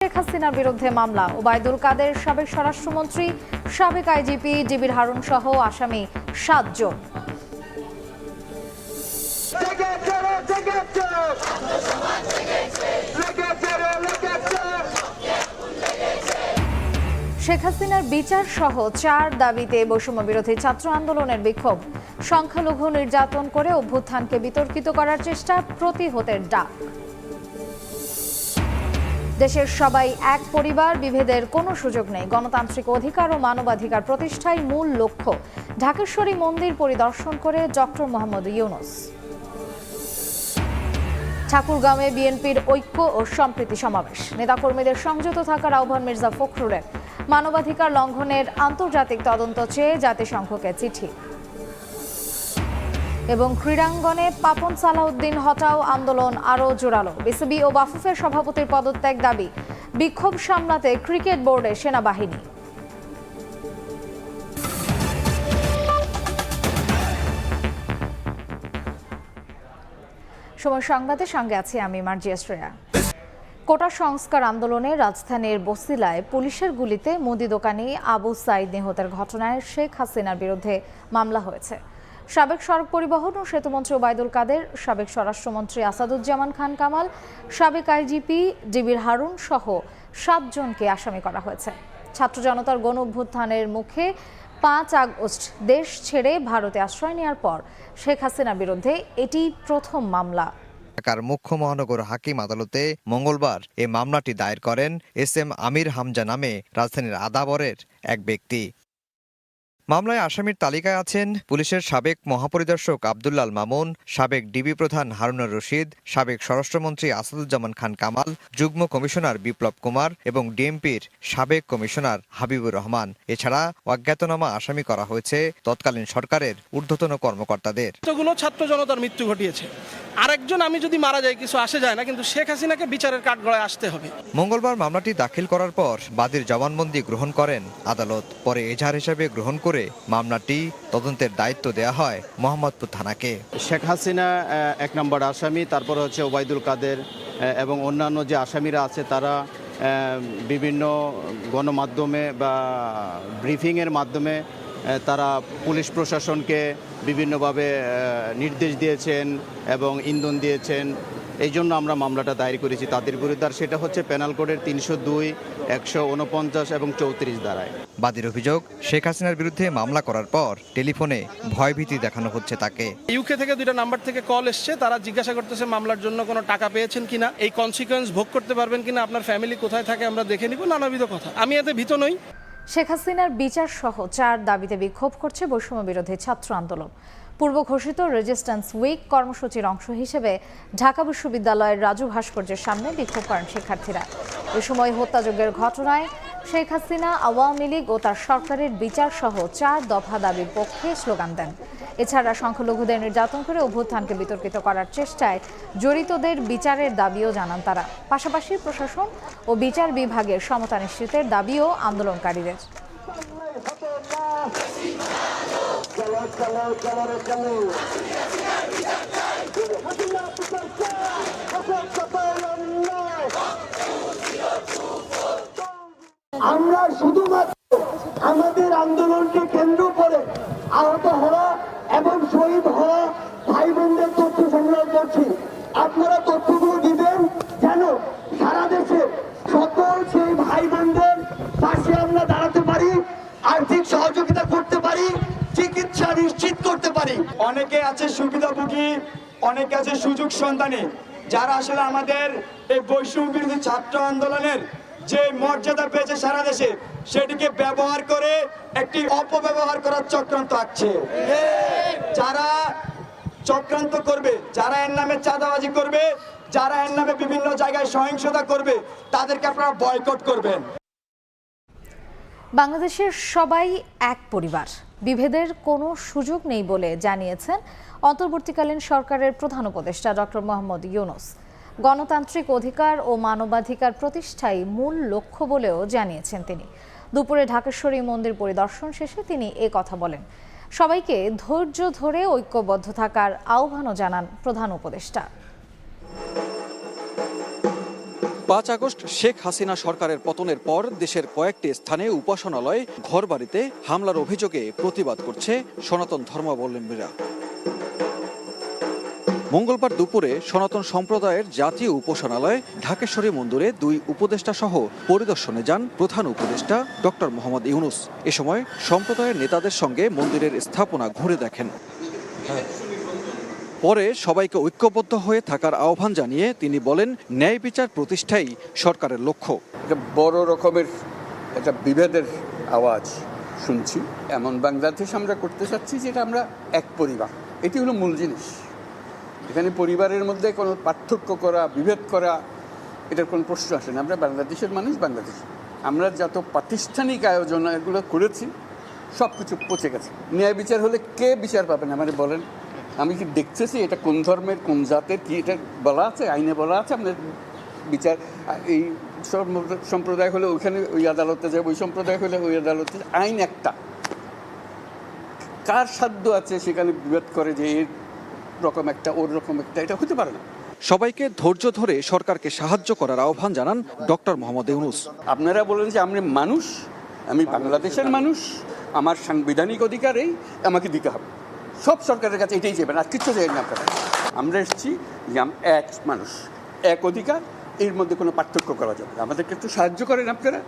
শেখ হাসিনার বিরুদ্ধে মামলা। ওবায়দুল কাদের সাবেক স্বরাষ্ট্রমন্ত্রী, সাবেক আইজিপি, ডিবির হারুন সহ আসামি 7 জন। শেখ হাসিনার বিচার সহ 4 দাবিতে বৈষম্য বিরোধী ছাত্র আন্দোলনের বিক্ষোভ। সংখ্যালঘু নির্যাতন করে অভ্যুত্থানকে বিতর্কিত করার চেষ্টা, প্রতিহতের ডাক। দেশের সবাই এক পরিবার, বিভেদের কোনো সুযোগ নেই। গণতান্ত্রিক অধিকার ও মানবাধিকার প্রতিষ্ঠাই মূল লক্ষ্য। ঢাকেশ্বরী মন্দির পরিদর্শন করে ডক্টর মোহাম্মদ ইউনূস। ঠাকুরগাঁওয়ে বিএনপির ঐক্য ও সম্প্রীতি সমাবেশ। নেতাকর্মীদের সংযত থাকার আহ্বান মির্জা ফখরুলের। মানবাধিকার লঙ্ঘনের আন্তর্জাতিক তদন্ত চেয়ে জাতিসংঘকে চিঠি। এবং ক্রীড়াঙ্গনে পাপন সালাউদ্দিন হটাও আন্দোলন আরও জোরালো। বিসিবি ও বাফুফের সভাপতির পদত্যাগ দাবি। বিক্ষোভ সামলাতে ক্রিকেট বোর্ডে সেনাবাহিনী। সময় সংবাদের সঙ্গে আছি আমি মার্জিয়া শ্রেয়া। কোটা সংস্কার আন্দোলনে রাজধানীর বসিলায় পুলিশের গুলিতে মুদি দোকানি আবু সাইদ নিহতের ঘটনায় শেখ হাসিনার বিরুদ্ধে মামলা হয়েছে। সাবেক সড়ক পরিবহন ও সেতুমন্ত্রী ওবায়দুল কাদের, সাবেক স্বরাষ্ট্রমন্ত্রী আসাদুজ্জামান খান কামাল, সাবেক আইজিপি, ডিবির হারুন সহ 7 জনকে আসামি করা হয়েছে। ছাত্র জনতার গণ অভ্যুত্থানের মুখে 5 আগস্ট দেশ ছেড়ে ভারতে আশ্রয় নেওয়ার পর শেখ হাসিনার বিরুদ্ধে এটি প্রথম মামলা। ঢাকার মুখ্য মহানগর হাকিম আদালতে মঙ্গলবার এ মামলাটি দায়ের করেন এসএম আমির হামজা নামে রাজধানীর আদাবরের এক ব্যক্তি। মামলায় আসামির তালিকায় আছেন পুলিশের সাবেক মহাপরিদর্শক আব্দুল্লাল মামুন, সাবেক ডিবি প্রধান হারুনুর রশিদ, সাবেক স্বরাষ্ট্রমন্ত্রী আসাদুজ্জামান খান কামাল, যুগ্ম কমিশনার বিপ্লব কুমার এবং ডিএমপির সাবেক কমিশনার হাবিবুর রহমান। এছাড়া অজ্ঞাতনামা আসামি করা হয়েছে তৎকালীন সরকারের ঊর্ধ্বতন কর্মকর্তাদের। এতগুলো ছাত্র জনতার মৃত্যু ঘটিয়েছে, আরেকজন আমি যদি মারা যাই কিছু আসে যায় না, কিন্তু শেখ হাসিনাকে বিচারের কাঠগড়ায় আসতে হবে। মঙ্গলবার মামলাটি দাখিল করার পর বাদীর জবানবন্দি গ্রহণ করেন আদালত। পরে এজাহার হিসেবে গ্রহণ করে মামলাটি তদন্তের দায়িত্ব দেয়া হয় মোহাম্মদপুর থানাকে। শেখ হাসিনা 1 নম্বর আসামি, তারপর হচ্ছে ওবায়দুল কাদের এবং অন্যান্য যে আসামিরা আছে তারা বিভিন্ন গণমাধ্যমে বা ব্রিফিংয়ের মাধ্যমে তারা পুলিশ প্রশাসনকে বিভিন্নভাবে নির্দেশ দিয়েছেন এবং ইন্ধন দিয়েছেন। এই জন্য আমরা মামলাটা দায়ের করেছি তাদের বিরুদ্ধে। আর সেটা হচ্ছে পেনাল কোডের 302, 149 এবং 34 ধারায়। বাদীর অভিযোগ, শেখ হাসিনার বিরুদ্ধে মামলা করার পর টেলিফোনে ভয়ভীতি দেখানো হচ্ছে তাকে। ইউকে থেকে 2টা নাম্বার থেকে কল এসছে, তারা জিজ্ঞাসা করতেছে মামলার জন্য কোনো টাকা পেয়েছেন কিনা, এই কনসিকোয়েন্স ভোগ করতে পারবেন কিনা, আপনার ফ্যামিলি কোথায় থাকে আমরা দেখে নিব, নানাবিধ কথা। আমি এতে ভীত নই। শেখ হাসিনার বিচার সহ 4 দাবিতে বিক্ষোভ করছে বৈষম্য বিরোধী ছাত্র আন্দোলন। পূর্ব ঘোষিত রেজিস্ট্যান্স উইক কর্মসূচির অংশ হিসেবে ঢাকা বিশ্ববিদ্যালয়ের রাজু ভাস্কর্যের সামনে বিক্ষোভ করেন শিক্ষার্থীরা। এ সময় হত্যাযজ্ঞের ঘটনায় শেখ হাসিনা, আওয়ামী লীগ ও তার সরকারের বিচার সহ 4 দফা দাবির পক্ষে স্লোগান দেন। এছাড়া সংখ্যালঘুদের নির্যাতন করে অভ্যুত্থানকে বিতর্কিত করার চেষ্টায় জড়িতদের বিচারের দাবিও জানান তারা। পাশাপাশি প্রশাসন ও বিচার বিভাগের সমতা নিশ্চিতের দাবিও আন্দোলনকারীদের। আমরা শুধুমাত্র আমাদের আন্দোলনকে কেন্দ্র করে আহত হওয়া এবং শহীদ হওয়া ভাই বোনদের তথ্য সংগ্রহ করছি। আপনারা তথ্যগুলো দিবেন যেন সারা দেশে সকল সেই ভাই বোনদের পাশে আমরা দাঁড়াতে পারি, আর্থিক সহযোগিতা করতে পারি, চিকিৎসা নিশ্চিত করতে পারি। অনেকে আছে সুবিধাভোগী, অনেকে আছে সুযোগ সন্ধানী, যারা আসলে আমাদের এই বৈষম্য বিরোধী ছাত্র আন্দোলনের যে মর্যাদা পেয়েছে সারা দেশে, সেটিকে ব্যবহার করে একটি অপব্যবহার করার চক্রান্ত আঁকছে। যারা চক্রান্ত করবে, যারা এর নামে চাঁদাবাজি করবে, যারা এর নামে বিভিন্ন জায়গায় সহিংসতা করবে, তাদেরকে আপনারা বয়কট করবেন। বাংলাদেশের সবাই এক পরিবার, বিভেদের কোনো সুযোগ নেই বলে জানিয়েছেন অন্তর্বর্তীকালীন সরকারের প্রধান উপদেষ্টা ডক্টর মোহাম্মদ ইউনূস। গণতান্ত্রিক অধিকার ও মানবাধিকার প্রতিষ্ঠাই মূল লক্ষ্য বলেও জানিয়েছেন তিনি। দুপুরে ঢাকেশ্বরী মন্দির পরিদর্শন শেষে তিনি কথা বলেন। সবাইকে ধৈর্য ধরে ঐক্যবদ্ধ থাকার আহ্বানও জানান প্রধান উপদেষ্টা। 5 আগস্ট শেখ হাসিনা সরকারের পতনের পর দেশের কয়েকটি স্থানে উপাসনালয়, ঘরবাড়িতে হামলার অভিযোগে প্রতিবাদ করছে সনাতন ধর্মাবলম্বীরা। মঙ্গলবার দুপুরে সনাতন সম্প্রদায়ের জাতীয় উপাসনালয় ঢাকেশ্বরী মন্দিরে 2 উপদেষ্টা সহ পরিদর্শনে যান প্রধান উপদেষ্টা ডক্টর মোহাম্মদ ইউনূস। এ সময় সম্প্রদায়ের নেতাদের সঙ্গে মন্দিরের স্থাপনা ঘুরে দেখেন। পরে সবাইকে ঐক্যবদ্ধ হয়ে থাকার আহ্বান জানিয়ে তিনি বলেন, ন্যায় বিচার প্রতিষ্ঠাই সরকারের লক্ষ্য। বড় রকমের একটা বিভেদের আওয়াজ শুনছি। এমন বাংলাদেশ আমরা করতে চাচ্ছি যেটা আমরা এক পরিবার, এটি হলো মূল জিনিস। এখানে পরিবারের মধ্যে কোনো পার্থক্য করা, বিভেদ করা, এটার কোনো প্রশ্ন আসে না। আমরা বাংলাদেশের মানুষ, বাংলাদেশ। আমরা যত প্রাতিষ্ঠানিক আয়োজন এগুলো করেছি সব কিছু পচে গেছে। ন্যায় বিচার হলে কে বিচার পাবেন আমাদের বলেন? আমি কি দেখতেছি এটা কোন ধর্মের, কোন জাতের, কি এটা বলা আছে? আইনে বলা আছে আপনার বিচার। এই সম্প্রদায় হলে ওইখানে ওই আদালতে যাবে, ওই সম্প্রদায় হলে ওই আদালতে। আইন একটা, কার সাধ্য আছে সেখানে বিভেদ করে যে এর রকম একটা, ওর রকম একটা? এটা হতে পারে না। সবাইকে ধৈর্য ধরে সরকারকে সাহায্য করার আহ্বান জানান ডক্টর মোহাম্মদ ইউনূস। আপনারা বলেন যে আমি মানুষ, আমি বাংলাদেশের মানুষ, আমার সাংবিধানিক অধিকারেই আমাকে দিতে হবে। সব সরকারের কাছে এটাই চাইবেন, আর কিচ্ছু চাইবেন না আপনারা। আমরা এসেছি যে এক মানুষ, এক অধিকার, এর মধ্যে কোনো পার্থক্য করা যাবে না। আমাদেরকে একটু সাহায্য করেন আপনারা,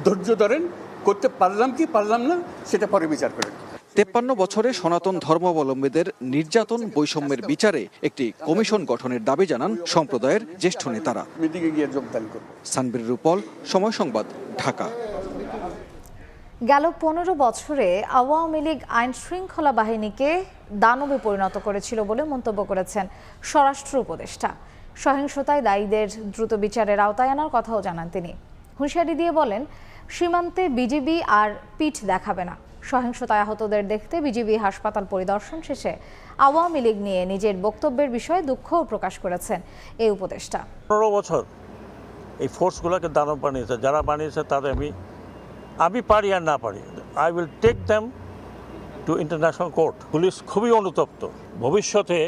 ধৈর্য ধরেন। করতে পারলাম কি পারলাম না সেটা পরে বিচার করেন। 53 বছরে সনাতন ধর্মাবলম্বীদের নির্যাতন বৈষম্যের বিচারে একটি কমিশন গঠনের দাবি জানান সম্প্রদায়ের জ্যেষ্ঠ নেতারা। মিটিংয়ে গিয়ে যোগদান করব। সানবীর রূপল, সময় সংবাদ, ঢাকা। গেল 15 বছরে আওয়ামী লীগ আইন শৃঙ্খলা বাহিনীকে দানবে পরিণত করেছিল বলে মন্তব্য করেছেন স্বরাষ্ট্র উপদেষ্টা। সহিংসতায় দায়ীদের দ্রুত বিচারের আওতায় আনার কথাও জানান তিনি। হুঁশিয়ারি দিয়ে বলেন, সীমান্তে বিজিবি আর পিঠ দেখাবে না। সহিংসতায় আহতদের দেখতে বিজিবি হাসপাতাল পরিদর্শন শেষে আওয়ামী লীগ নিয়ে নিজের বক্তব্যের বিষয়ে দুঃখও প্রকাশ করেছেন এই উপদেষ্টা। 15 বছর এই ফোর্সগুলোকে দানব বানিয়েছে, যারা বানিয়েছে তাদের আমি পারি আর না পারি, I will take them to international court. Police খুবই অনুতপ্ত। ভবিষ্যতে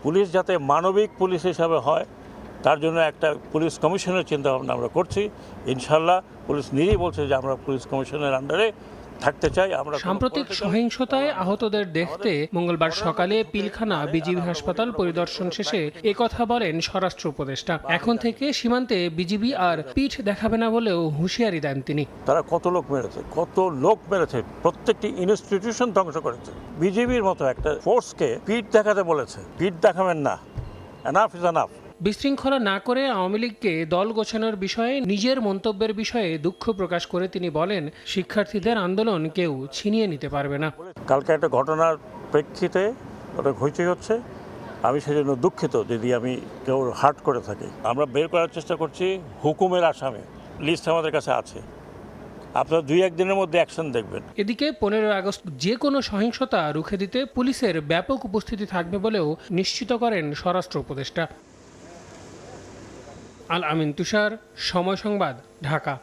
পুলিশ যাতে মানবিক পুলিশ হিসাবে হয় তার জন্য একটা পুলিশ কমিশনের চিন্তাভাবনা আমরা করছি। ইনশাল্লাহ পুলিশ নিজেই বলছে যে আমরা পুলিশ কমিশনের আন্ডারে থাকতে চাই। আমরা সাম্প্রতিক সহিংসতায় আহতদের দেখতে মঙ্গলবার সকালে পিলখানা বিজিবি হাসপাতাল পরিদর্শন শেষে একথা বলেন স্বরাষ্ট্র উপদেষ্টা। এখন থেকে সীমান্তে বিজিবি আর পিঠ দেখাবে না বলেও হুঁশিয়ারি দেন তিনি। তারা কত লোক মেরেছে, প্রত্যেকটি ইনস্টিটিউশন ধ্বংস করেছে। বিজিবির মতো একটা ফোর্সকে পিঠ দেখাতে বলেছে, পিঠ দেখাবেন না, এনাফ ইজ এনাফ। বিশৃঙ্খলা না করে আওয়ামী লীগকে দল গোছানোর বিষয়ে নিজের মন্তব্যের বিষয়ে দুঃখ প্রকাশ করে তিনি বলেন, শিক্ষার্থীদের আন্দোলন কেউ ছিনিয়ে নিতে পারবে না। কালকে একটা ঘটনার প্রেক্ষিতে ওটা হইচই হচ্ছে, আমি সেজন্য দুঃখিত যদি আমি কেউ হার্ট করে থাকি। আমরা বের করার চেষ্টা করছি হুকুমের আসামে, লিস্ট আমাদের কাছে আছে, আপনারা 2-1 দিনের মধ্যে অ্যাকশন দেখবেন। এদিকে 15 আগস্ট যে কোনো সহিংসতা রুখে দিতে পুলিশের ব্যাপক উপস্থিতি থাকবে বলেও নিশ্চিত করেন স্বরাষ্ট্র উপদেষ্টা। আল আমিন তুষার, সময় সংবাদ, ঢাকা।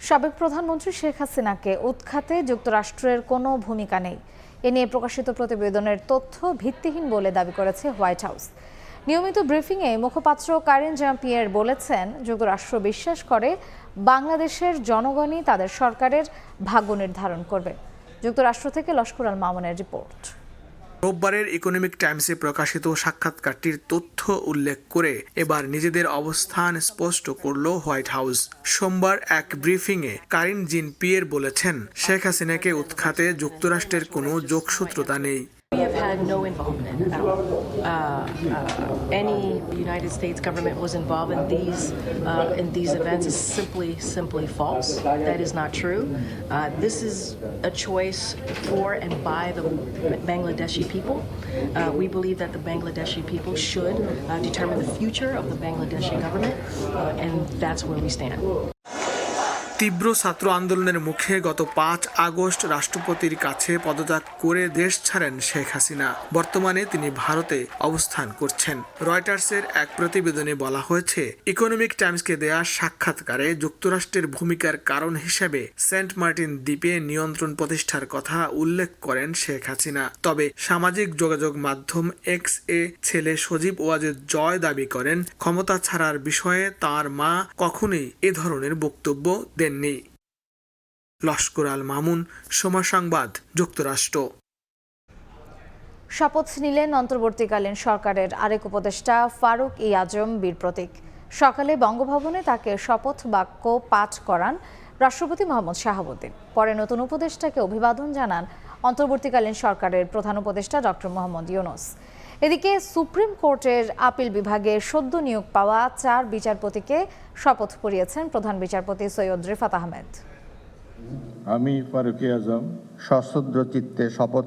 সাবেক প্রধানমন্ত্রী শেখ হাসিনাকে উৎখাতে যুক্তরাষ্ট্রের কোনো ভূমিকা নেই। এ নিয়ে প্রকাশিত প্রতিবেদনের তথ্য ভিত্তিহীন বলে দাবি করেছে হোয়াইট হাউস। নিয়মিত ব্রিফিংয়ে মুখপাত্র কারিন জাম্পিয়ের বলেছেন, যুক্তরাষ্ট্র বিশ্বাস করে বাংলাদেশের জনগণই তাদের সরকারের ভাগ্য নির্ধারণ করবে। যুক্তরাষ্ট্র থেকে লস্কর আল মামুনের রিপোর্ট। রোববারের ইকোনমিক টাইমসে প্রকাশিত সাক্ষাৎকারটির তথ্য উল্লেখ করে এবার নিজেদের অবস্থান স্পষ্ট করল হোয়াইট হাউস। সোমবার এক ব্রিফিংয়ে কারিন জিন-পিয়ের বলেছেন, শেখ হাসিনাকে উৎখাতে যুক্তরাষ্ট্রের কোনো যোগসূত্রতা নেই। We have had no involvement at all. Any United States government was involved in these events is simply false. That is not true. This is a choice for and by the Bangladeshi people. We believe that the Bangladeshi people should determine the future of the Bangladeshi government, and that's where we stand. তীব্র ছাত্র আন্দোলনের মুখে গত 5 August রাষ্ট্রপতির কাছে পদত্যাগ করে দেশ ছাড়েন শেখ হাসিনা। বর্তমানে তিনি ভারতে অবস্থান করছেন। রয়টার্সের এক প্রতিবেদনে বলা হয়েছে, ইকোনমিক টাইমসকে দেয়া সাক্ষাৎকারে যুক্তরাষ্ট্রের ভূমিকার কারণ হিসেবে সেন্ট মার্টিন দ্বীপে নিয়ন্ত্রণ প্রতিষ্ঠার কথা উল্লেখ করেন শেখ হাসিনা। তবে সামাজিক যোগাযোগ মাধ্যম এক্স এ ছেলে সজীব ওয়াজেদ জয় দাবি করেন, ক্ষমতা ছাড়ার বিষয়ে তার মা কখনোই এ ধরনের বক্তব্য দেননি। লস্কর আল মামুন, সময় সংবাদ, যুক্তরাষ্ট্র। শপথ নিলেন অন্তর্বর্তীকালীন সরকারের আরেক উপদেষ্টা ফারুক ই আজম বীর প্রতীক। সকালে বঙ্গভবনে তাকে শপথ বাক্য পাঠ করান রাষ্ট্রপতি মোহাম্মদ শাহাবুদ্দিন। পরে নতুন উপদেষ্টাকে অভিবাদন জানান অন্তর্বর্তীকালীন সরকারের প্রধান উপদেষ্টা ডক্টর মোহাম্মদ ইউনূস। এদিকে সুপ্রিম কোর্টের আপিল বিভাগে সদ্য নিয়োগ পাওয়া 4 বিচারপতিকে শপথ পড়িয়েছেন প্রধান বিচারপতি সৈয়দ রিফাত আহমেদ। আমি ফারুক ই আজম সশ্রদ্ধ চিত্তে শপথ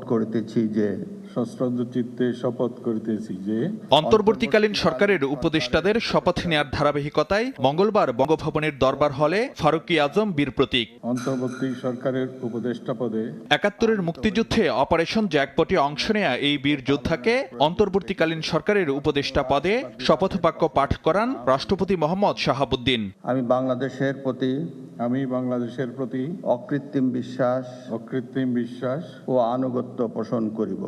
করিতেছি যে অন্তর্বর্তীকালীন সরকারের উপদেষ্টাদের শপথ নেয়ার ধারাবাহিকতায় মঙ্গলবার বঙ্গভবনের দরবার হলে ফারুক ই আজম বীর প্রতীক। অন্তর্বর্তী সরকারের উপদেষ্টা পদে ৭১-এর মুক্তিযুদ্ধে অপারেশন জ্যাকপটে অংশ নেয়া এই বীর যোদ্ধাকে অন্তর্বর্তীকালীন সরকারের উপদেষ্টা পদে শপথ বাক্য পাঠ করান রাষ্ট্রপতি মোহাম্মদ শাহাবুদ্দিন। আমি বাংলাদেশের প্রতি অকৃত্রিম বিশ্বাস ও আনুগত্য পোষণ করিব।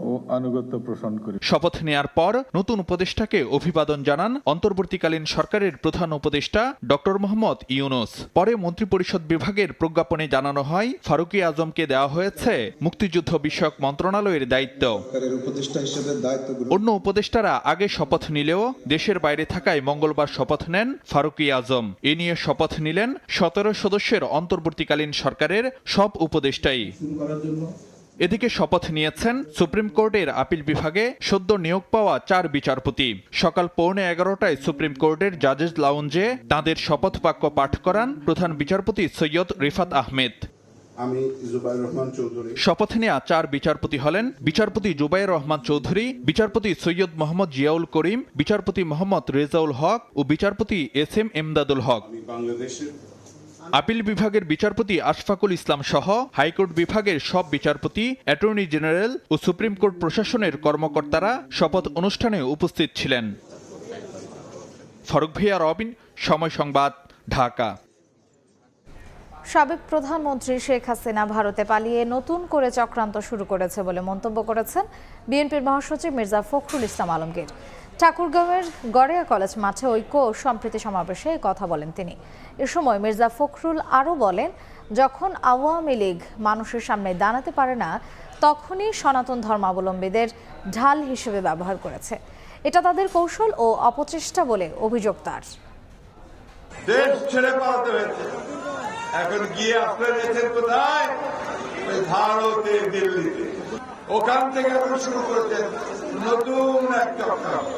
শপথ নেয়ার পর নতুন উপদেষ্টাকে অভিবাদন জানান অন্তর্বর্তীকালীন সরকারের প্রধান উপদেষ্টা ডক্টর মোহাম্মদ ইউনূস। পরে মন্ত্রিপরিষদ বিভাগের প্রজ্ঞাপনে জানানো হয়, ফারুক ই আজমকে দেওয়া হয়েছে মুক্তিযুদ্ধ বিষয়ক মন্ত্রণালয়ের দায়িত্ব। অন্য উপদেষ্টারা আগে শপথ নিলেও দেশের বাইরে থাকায় মঙ্গলবার শপথ নেন ফারুক ই আজম। এ নিয়ে শপথ নিলেন 17 সদস্যের অন্তর্বর্তীকালীন সরকারের সব উপদেষ্টাই। এদিকে শপথ নিয়েছেন সুপ্রিম কোর্টের আপিল বিভাগে সদ্য নিয়োগ পাওয়া 4 বিচারপতি। সকাল 11:15টায় সুপ্রিম কোর্টের জাজেস লাউঞ্জে তাঁদের শপথ বাক্য পাঠ করান প্রধান বিচারপতি সৈয়দ রিফাত আহমেদ। শপথ নেয়া 4 বিচারপতি হলেন বিচারপতি জুবাইর রহমান চৌধুরী, বিচারপতি সৈয়দ মোহাম্মদ জিয়াউল করিম, বিচারপতি মোহাম্মদ রেজাউল হক ও বিচারপতি SM এমদাদুল হক। আপিল বিভাগের বিচারপতি আশফাকুল ইসলাম সহ হাইকোর্ট বিভাগের সব বিচারপতি, অ্যাটর্নি জেনারেল ও সুপ্রিম কোর্ট প্রশাসনের কর্মকর্তারা শপথ অনুষ্ঠানে উপস্থিত ছিলেন। ফারুক ভিয়া রবিন, সময় সংবাদ, ঢাকা। সাবেক প্রধানমন্ত্রী শেখ হাসিনা ভারতে পালিয়ে নতুন করে চক্রান্ত শুরু করেছে বলে মন্তব্য করেছেন বিএনপির মহাসচিব মির্জা ফখরুল ইসলাম আলমগীর। ঠাকুরগাঁওয়ের গড়িয়া কলেজ মাঠে ঐক্য ও সম্প্রীতি সমাবেশে কথা বলেন তিনি। এ সময় মির্জা ফখরুল আরও বলেন, যখন আওয়ামী লীগ মানুষের সামনে দাঁড়াতে পারে না, তখনই সনাতন ধর্মাবলম্বীদের ঢাল হিসেবে ব্যবহার করেছে। এটা তাদের কৌশল ও অপচেষ্টা বলে অভিযোগ তার। দেশ ছেড়ে পালাতে হয়েছে, এখন গিয়ে আশ্রয় নিয়েছেন কোথায়? ভারতের দিল্লিতে। ওখান থেকে এখন শুরু করেছেন নতুন এক চক্রান্ত।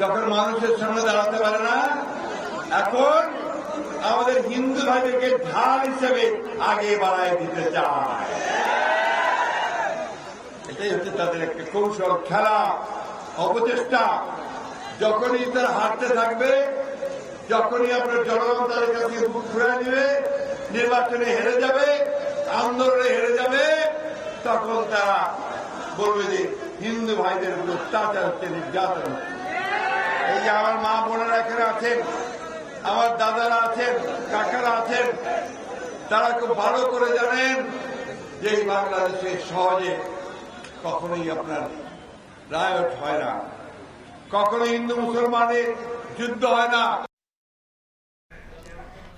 যখন মানুষের সামনে দাঁড়াতে পারে না, এখন আমাদের হিন্দু ভাইদেরকে ঢাল হিসেবে আগে বাড়ায় দিতে চায়। এটাই হচ্ছে তাদের একটা কৌশল, খেলা, অপচেষ্টা। যখনই তারা হারতে থাকবে, যখনই আপনার জনগণ তাদের কাছে মুখ ঘুরে দিবে, নির্বাচনে হেরে যাবে, আন্দোলনে হেরে যাবে, তখন তারা বলবে যে হিন্দু ভাইদের উপর অত্যাচার হচ্ছে, নির্যাতন হচ্ছে। এই যে আমার মা বোনেরা এখানে আছেন, আমার দাদারা আছেন, কাকারা আছেন, তারা খুব ভালো করে জানেন যে এই বাংলাদেশে সহজে কখনোই আপনার রায়ট হয় না, কখনো হিন্দু মুসলমানের যুদ্ধ হয় না।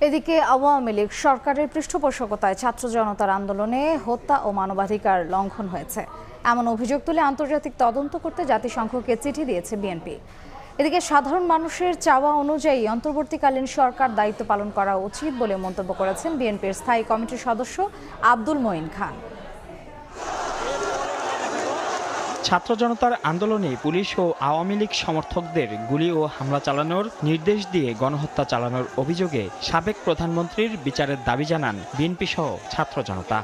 এদিকে আওয়ামী লীগ সরকারের পৃষ্ঠপোষকতায় ছাত্র জনতার আন্দোলনে হত্যা ও মানবাধিকার লঙ্ঘন হয়েছে এমন অভিযোগ তুলে আন্তর্জাতিক তদন্ত করতে জাতিসংঘকে চিঠি দিয়েছে বিএনপি। এদিকে সাধারণ মানুষের চাওয়া অনুযায়ী অন্তর্বর্তীকালীন সরকার দায়িত্ব পালন করা উচিত বলে মন্তব্য করেছেন বিএনপির স্থায়ী কমিটির সদস্য আব্দুল মঈন খান। ছাত্র জনতার আন্দোলনে পুলিশ ও আওয়ামী লীগ সমর্থকদের গুলি ও হামলা চালানোর নির্দেশ দিয়ে গণহত্যা চালানোর অভিযোগে সাবেক প্রধানমন্ত্রীর বিচারের দাবি জানান বিএনপি সহ ছাত্র জনতা।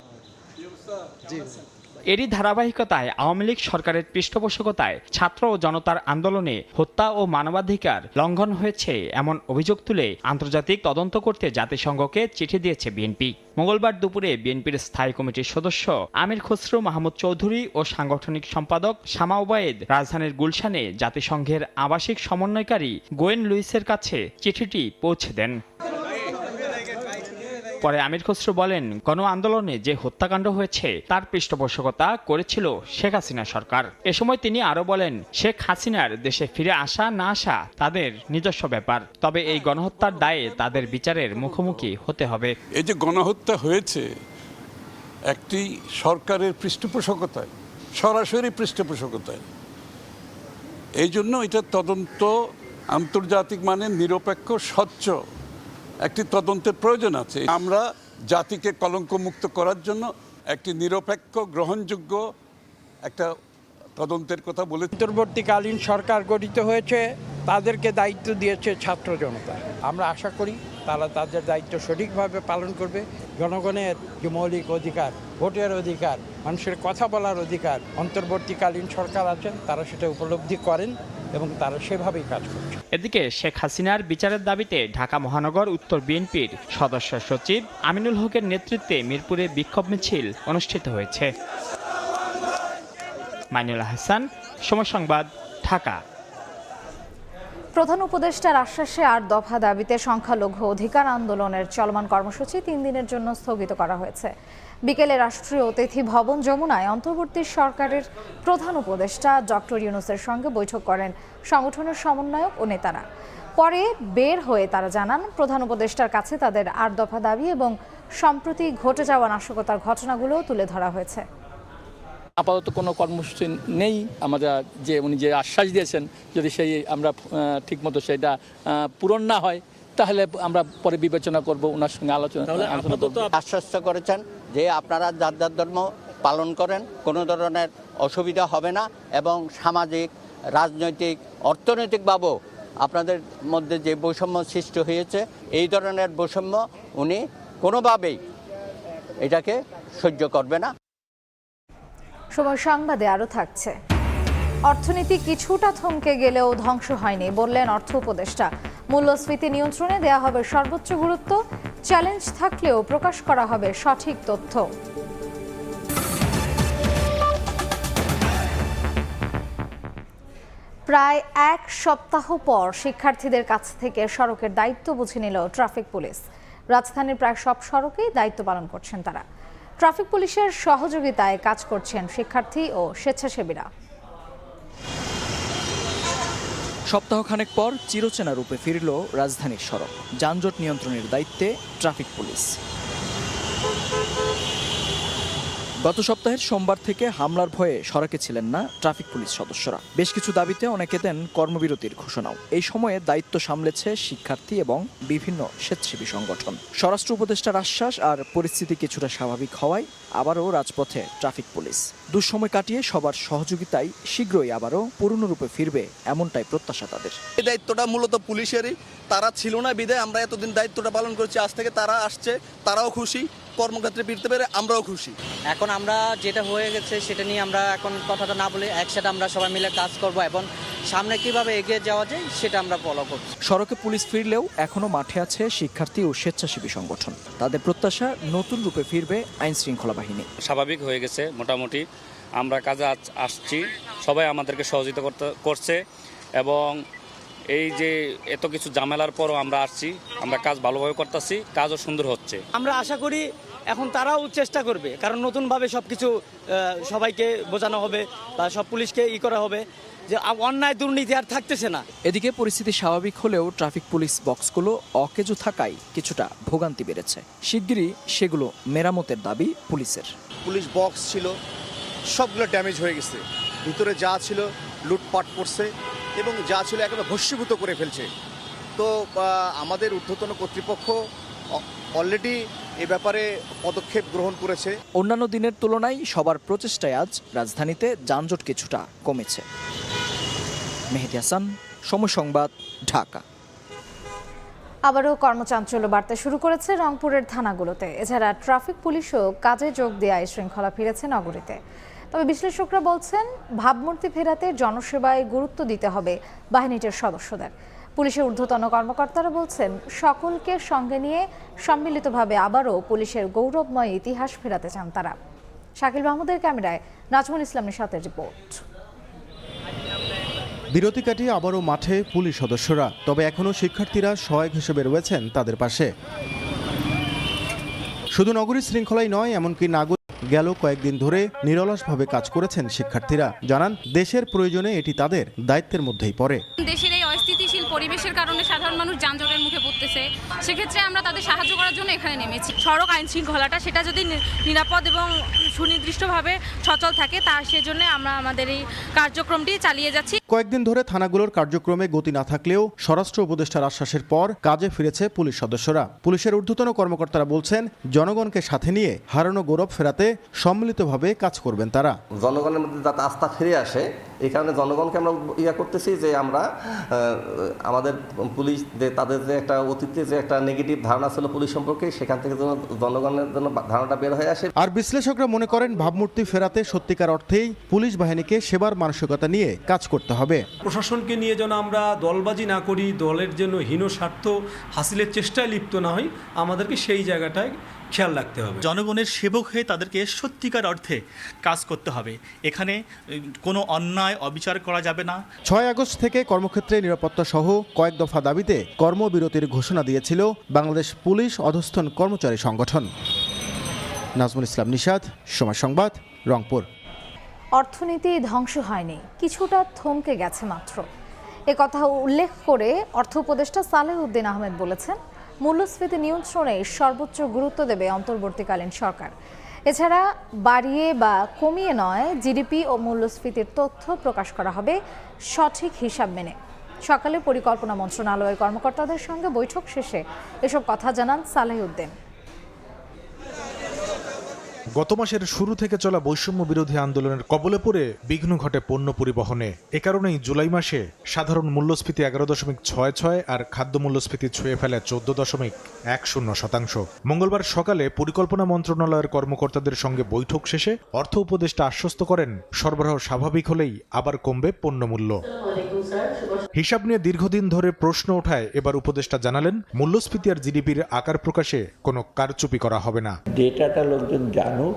এরই ধারাবাহিকতায় আওয়ামী লীগ সরকারের পৃষ্ঠপোষকতায় ছাত্র ও জনতার আন্দোলনে হত্যা ও মানবাধিকার লঙ্ঘন হয়েছে এমন অভিযোগ তুলে আন্তর্জাতিক তদন্ত করতে জাতিসংঘকে চিঠি দিয়েছে বিএনপি। মঙ্গলবার দুপুরে বিএনপির স্থায়ী কমিটির সদস্য আমির খসরু মাহমুদ চৌধুরী ও সাংগঠনিক সম্পাদক শামা ওবায়েদ রাজধানীর গুলশানে জাতিসংঘের আবাসিক সমন্বয়কারী গোয়েন লুইসের কাছে চিঠিটি পৌঁছে দেন। পরে আমির খসরু বলেন, গণ আন্দোলনে যে হত্যাকাণ্ড হয়েছে তার পৃষ্ঠপোষকতা করেছিল শেখ হাসিনা সরকার। এ সময় তিনি আরো বলেন, শেখ হাসিনার দেশে ফিরে আসা না আসা তাদের নিজস্ব ব্যাপার, তবে এই গণহত্যার দায়ে তাদের বিচারের মুখোমুখি হতে হবে। এই যে গণহত্যা হয়েছে একটি সরকারের পৃষ্ঠপোষকতায়, সরাসরি পৃষ্ঠপোষকতায়, এই জন্য এটা তদন্ত আন্তর্জাতিক মানের নিরপেক্ষ স্বচ্ছ একটি তদন্তের প্রয়োজন আছে। আমরা জাতিকে কলঙ্কমুক্ত করার জন্য একটি নিরপেক্ষ গ্রহণযোগ্য একটা তদন্তের কথা বলে। অন্তর্বর্তীকালীন সরকার গঠিত হয়েছে, তাদেরকে দায়িত্ব দিয়েছে ছাত্র জনতা। আমরা আশা করি তারা তাদের দায়িত্ব সঠিকভাবে পালন করবে। জনগণের যে মৌলিক অধিকার, ভোটের অধিকার, মানুষের কথা বলার অধিকার, অন্তর্বর্তীকালীন সরকার আছেন তারা সেটা উপলব্ধি করেন এবং তারা সেভাবেই কাজ করছে। এদিকে শেখ হাসিনার বিচারের দাবিতে ঢাকা মহানগর উত্তর বিএনপির সদস্য সচিব আমিনুল হকের নেতৃত্বে মিরপুরে বিক্ষোভ মিছিল অনুষ্ঠিত হয়েছে। মাইনুল হাসান, সময় সংবাদ, ঢাকা। প্রধান উপদেষ্টার আশ্বাসে 8 দফা দাবিতে সংখ্যালঘু অধিকার আন্দোলনের চলমান কর্মসূচি 3 দিনের জন্য স্থগিত করা হয়েছে। বিকেলে রাষ্ট্রীয় অতিথি ভবন যমুনায় অন্তর্বর্তী সরকারের প্রধান উপদেষ্টা ডক্টর ইউনূসের সঙ্গে বৈঠক করেন সংগঠনের সমন্বয়ক ও নেতারা। পরে বের হয়ে তারা জানান, প্রধান উপদেষ্টার কাছে তাদের 8 দফা দাবি এবং সম্প্রতি ঘটে যাওয়া নাশকতার ঘটনাগুলোও তুলে ধরা হয়েছে। আপাতত কোনো কর্মসূচি নেই, আমাদের যে উনি যে আশ্বাস দিয়েছেন যদি সেই আমরা ঠিকমতো সেটা পূরণ না হয় তাহলে আমরা পরে বিবেচনা করব, ওনার সঙ্গে আলোচনা করব। আশ্বস্ত করেছেন যে আপনারা যার যার ধর্ম পালন করেন, কোনো ধরনের অসুবিধা হবে না এবং সামাজিক, রাজনৈতিক, অর্থনৈতিকভাবেও আপনাদের মধ্যে যে বৈষম্য সৃষ্টি হয়েছে এই ধরনের বৈষম্য উনি কোনোভাবেই এটাকে সহ্য করবে না। সময় সংবাদে আরও থাকছে। অর্থনীতি কিছুটা থমকে গেলেও ধ্বংস হয়নি বললেন অর্থ উপদেষ্টা। মূল্যস্ফীতি নিয়ন্ত্রণে দেওয়া হবে সর্বোচ্চ গুরুত্ব, চ্যালেঞ্জ থাকলেও প্রকাশ করা হবে সঠিক তথ্য। প্রায় 1 সপ্তাহ পর শিক্ষার্থীদের কাছ থেকে সড়কের দায়িত্ব বুঝে নিল ট্রাফিক পুলিশ। রাজধানীর প্রায় সব সড়কেই দায়িত্ব পালন করছেন তারা। ট্রাফিক পুলিশের সহযোগিতায় কাজ করছেন শিক্ষার্থী ও স্বেচ্ছাসেবীরা। সপ্তাহখানেক পর চিরচেনা রূপে ফিরল রাজধানীর সড়ক। যানজট নিয়ন্ত্রণের দায়িত্বে ট্রাফিক পুলিশ। গত সপ্তাহের সোমবার থেকে হামলার ভয়ে সড়কে ছিলেন না ট্রাফিক পুলিশ সদস্যরা। বেশ কিছু দাবিতে অনেকে দেন কর্মবিরতির ঘোষণাও। এই সময়ে দায়িত্ব সামলেছে শিক্ষার্থী এবং বিভিন্ন স্বেচ্ছাসেবী সংগঠন। স্বরাষ্ট্র উপদেষ্টার আশ্বাস আর পরিস্থিতি কিছুটা স্বাভাবিক হওয়ায় আবারও রাজপথে ট্রাফিক পুলিশ। দুঃসময় কাটিয়ে সবার সহযোগিতায় শীঘ্রই আবারও পূর্ণরূপে ফিরবে এমনটাই প্রত্যাশা তাদের। এই দায়িত্বটা মূলত পুলিশেরই, তারা ছিল না বিধায় আমরা এতদিন দায়িত্বটা পালন করছি। আজ থেকে তারা আসছে, তারাও খুশি, কর্মক্ষেত্রে ফিরতে পেরে আমরাও খুশি। এখন আমরা যেটা হয়ে গেছে সেটা নিয়ে আমরা এখন কথাটা না বলে একসাথে আমরা সবাই মিলে কাজ করব এবং সামনে কিভাবে এগিয়ে যাওয়া যায় সেটা আমরা ফলো করব। সড়কে পুলিশ ফিরলেও এখনো মাঠে আছে শিক্ষার্থী ও স্বেচ্ছাসেবী সংগঠন। তাদের প্রত্যাশা নতুন রূপে ফিরবে আইন শৃঙ্খলা বাহিনী। স্বাভাবিক হয়ে গেছে মোটামুটি, আমরা কাজে আসছি, সবাই আমাদেরকে সহযোগিতা করছে এবং এই যে এত কিছু ঝামেলার পরও আমরা আসছি, আমরা কাজ ভালোভাবে করতেছি, কাজও সুন্দর হচ্ছে। আমরা আশা করি এখন তারাও চেষ্টা করবে, কারণ নতুনভাবে সবকিছু সবাইকে বোঝানো হবে বা সব পুলিশকে করা হবে যে অন্যায় দুর্নীতি আর থাকতেছে না। এদিকে পরিস্থিতি স্বাভাবিক হলেও ট্রাফিক পুলিশ বক্সগুলো অকেজো থাকায় কিছুটা ভোগান্তি বেড়েছে। শিগগিরই সেগুলো মেরামতের দাবি পুলিশের। পুলিশ বক্স ছিল সবগুলো ড্যামেজ হয়ে গেছে, ভিতরে যা ছিল লুটপাট করছে এবং যা ছিল একেবারে ভস্মীভূত করে ফেলছে। তো আমাদের ঊর্ধ্বতন কর্তৃপক্ষ অলরেডি এ ব্যাপারে পদক্ষেপ গ্রহণ করেছে। অন্যান্য দিনের তুলনায় সবার প্রচেষ্টায় আজ রাজধানীতে যানজট কিছুটা কমেছে। মেহেদী হাসান, সময় সংবাদ, ঢাকা। আবারও কর্মচাঞ্চল্য বাড়তে শুরু করেছে রংপুরের থানাগুলোতে। এছাড়া ট্রাফিক পুলিশও কাজে যোগ দেওয়ায় শৃঙ্খলা ফিরেছে নগরীতে। তবে বিশ্লেষকরা বলছেন ভাবমূর্তি ফেরাতে জনসেবায় গুরুত্ব দিতে হবে বাহিনীটির সদস্যদের। পুলিশের ঊর্ধ্বতন কর্মকর্তারা বলছেন সকলকে সঙ্গে নিয়ে সম্মিলিতভাবে আবারও পুলিশের গৌরবময় ইতিহাস ফেরাতে চান তারা। শাকিল মাহমুদের ক্যামেরায় নাজমুল ইসলাম নিশাতের রিপোর্ট। বিরতি কাটিয়ে আবারও মাঠে পুলিশ সদস্যরা, তবে এখনও শিক্ষার্থীরা সহায়ক হিসেবে রয়েছেন তাদের পাশে। শুধু নগরীর শৃঙ্খলাই নয়, এমনকি গেল কয়েকদিন ধরে নিরলসভাবে কাজ করেছেন শিক্ষার্থীরা। জানান দেশের প্রয়োজনে এটি তাদের দায়িত্বের মধ্যেই পড়ে। দেশের এই অস্থিতিশীল পরিবেশের কারণে সাধারণ মানুষ যানজটের মুখে পড়তেছে, সেক্ষেত্রে আমরা তাদের সাহায্য করার জন্য এখানে নেমেছি। সড়ক আইন শৃঙ্খলাটা সেটা যদি নিরাপদ এবং সুনির্দিষ্টভাবে সচল থাকে, তা সেজন্য আমরা আমাদের এই কার্যক্রমটি চালিয়ে যাচ্ছি। কয়েকদিন ধরে থানাগুলোর কার্যক্রমে গতি না থাকলেও স্বরাষ্ট্র উপদেষ্টার আশ্বাসের পর কাজে ফিরেছে পুলিশ সদস্যরা। পুলিশের ঊর্ধ্বতন কর্মকর্তারা বলছেন জনগণকে সাথে নিয়ে হারানো গৌরব ফেরাতে সম্মিলিতভাবে কাজ করবেন তারা। জনগণের মধ্যে যাতে আস্থা ফিরে আসে, এই কারণে জনগণকে আমরা করতেছি যে আমরা আমাদের পুলিশ তাদের যে একটা অতীতে যে একটা নেগেটিভ ধারণা ছিল পুলিশ সম্পর্কে, সেখান থেকে যেন জনগণের জন্য ধারণাটা বের হয়ে আসে। আর বিশ্লেষকরা মনে করেন ভাবমূর্তি ফেরাতে সত্যিকার অর্থেই পুলিশ বাহিনীকে সেবার মানসিকতা নিয়ে কাজ করতে হবে। প্রশাসনকে নিয়ে যেন আমরা দলবাজি না করি, দলের জন্য হীন স্বার্থ হাসিলের চেষ্টায় লিপ্ত না হই, আমাদেরকে সেই জায়গাটায় খেয়াল রাখতে হবে। জনগণের সেবক হয়ে তাদেরকে সত্যিকার অর্থে কাজ করতে হবে। এখানে কোনো অন্যায় অবিচার করা যাবে না। 6 আগস্ট থেকে কর্মক্ষেত্রে নিরাপত্তা সহ কয়েক দফা দাবিতে কর্মবিরতির ঘোষণা দিয়েছিল বাংলাদেশ পুলিশ অধস্তন কর্মচারী সংগঠন। নাজমুল ইসলাম নিশাত, সময় সংবাদ, রংপুর। অর্থনীতি ধ্বংস হয়নি, কিছুটা থমকে গেছে মাত্র। একথা উল্লেখ করে অর্থ উপদেষ্টা সালেহউদ্দিন আহমেদ বলেছেন মূল্যস্ফীতি নিয়ন্ত্রণে সর্বোচ্চ গুরুত্ব দেবে অন্তর্বর্তীকালীন সরকার। এছাড়া বাড়িয়ে বা কমিয়ে নয়, জিডিপি ও মূল্যস্ফীতির তথ্য প্রকাশ করা হবে সঠিক হিসাব মেনে। সকালে পরিকল্পনা মন্ত্রণালয়ের কর্মকর্তাদের সঙ্গে বৈঠক শেষে এসব কথা জানান সালেহউদ্দিন। গত মাসের শুরু থেকে চলা বৈষম্য বিরোধী আন্দোলনের কবলে পড়ে বিঘ্ন ঘটে পণ্য পরিবহনে। এ কারণেই জুলাই মাসে সাধারণ মূল্যস্ফীতি 11.66 আর খাদ্য মূল্যস্ফীতি ছুঁয়ে ফেলে 14.10%। মঙ্গলবার সকালে পরিকল্পনা মন্ত্রণালয়ের কর্মকর্তাদের সঙ্গে বৈঠক শেষে অর্থ উপদেষ্টা আশ্বস্ত করেন সরবরাহ স্বাভাবিক হলেই আবার কমবে পণ্যমূল্য। হিসাব নিয়ে দীর্ঘদিন ধরে প্রশ্ন ওঠায় এবার উপদেষ্টা জানালেন মূল্যস্ফীতি আর জিডিপির আকার প্রকাশে কোনো কারচুপি করা হবে না। ডেটাটা লোকজন জানুক,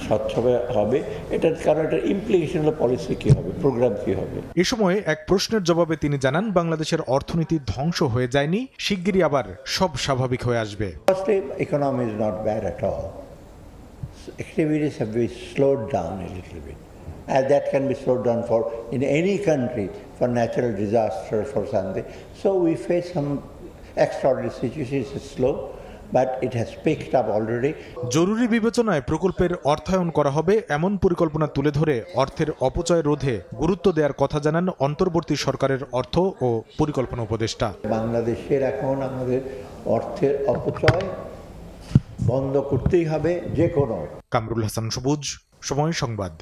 স্বচ্ছভাবে হবে, এটার কারণ এটার ইমপ্লিকেশন হলো পলিসি কী হবে, প্রোগ্রাম কী হবে। এ সময় এক প্রশ্নের জবাবে তিনি জানান বাংলাদেশের অর্থনীতি ধ্বংস হয়ে যায়নি, শিগগিরই আবার সব স্বাভাবিক হয়ে আসবে। Firstly, economy is not bad at all. Activities have been slowed down a little bit. And that can be slowed down for in any country for natural disaster, for something. So we face some extraordinary situations. It's slow, but it has picked up already. জরুরি বিবেচনায় প্রকল্পের অর্থায়ন করা হবে এমন পরিকল্পনা তুলে ধরে অর্থের অপচয় রোধে গুরুত্ব দেওয়ার কথা জানান অন্তর্বর্তী সরকারের অর্থ ও পরিকল্পনা উপদেষ্টা। বাংলাদেশের এখন আমাদের অর্থের অপচয় বন্ধ করতেই হবে যে কোনো। কামরুল হাসান সবুজ, সময় সংবাদ,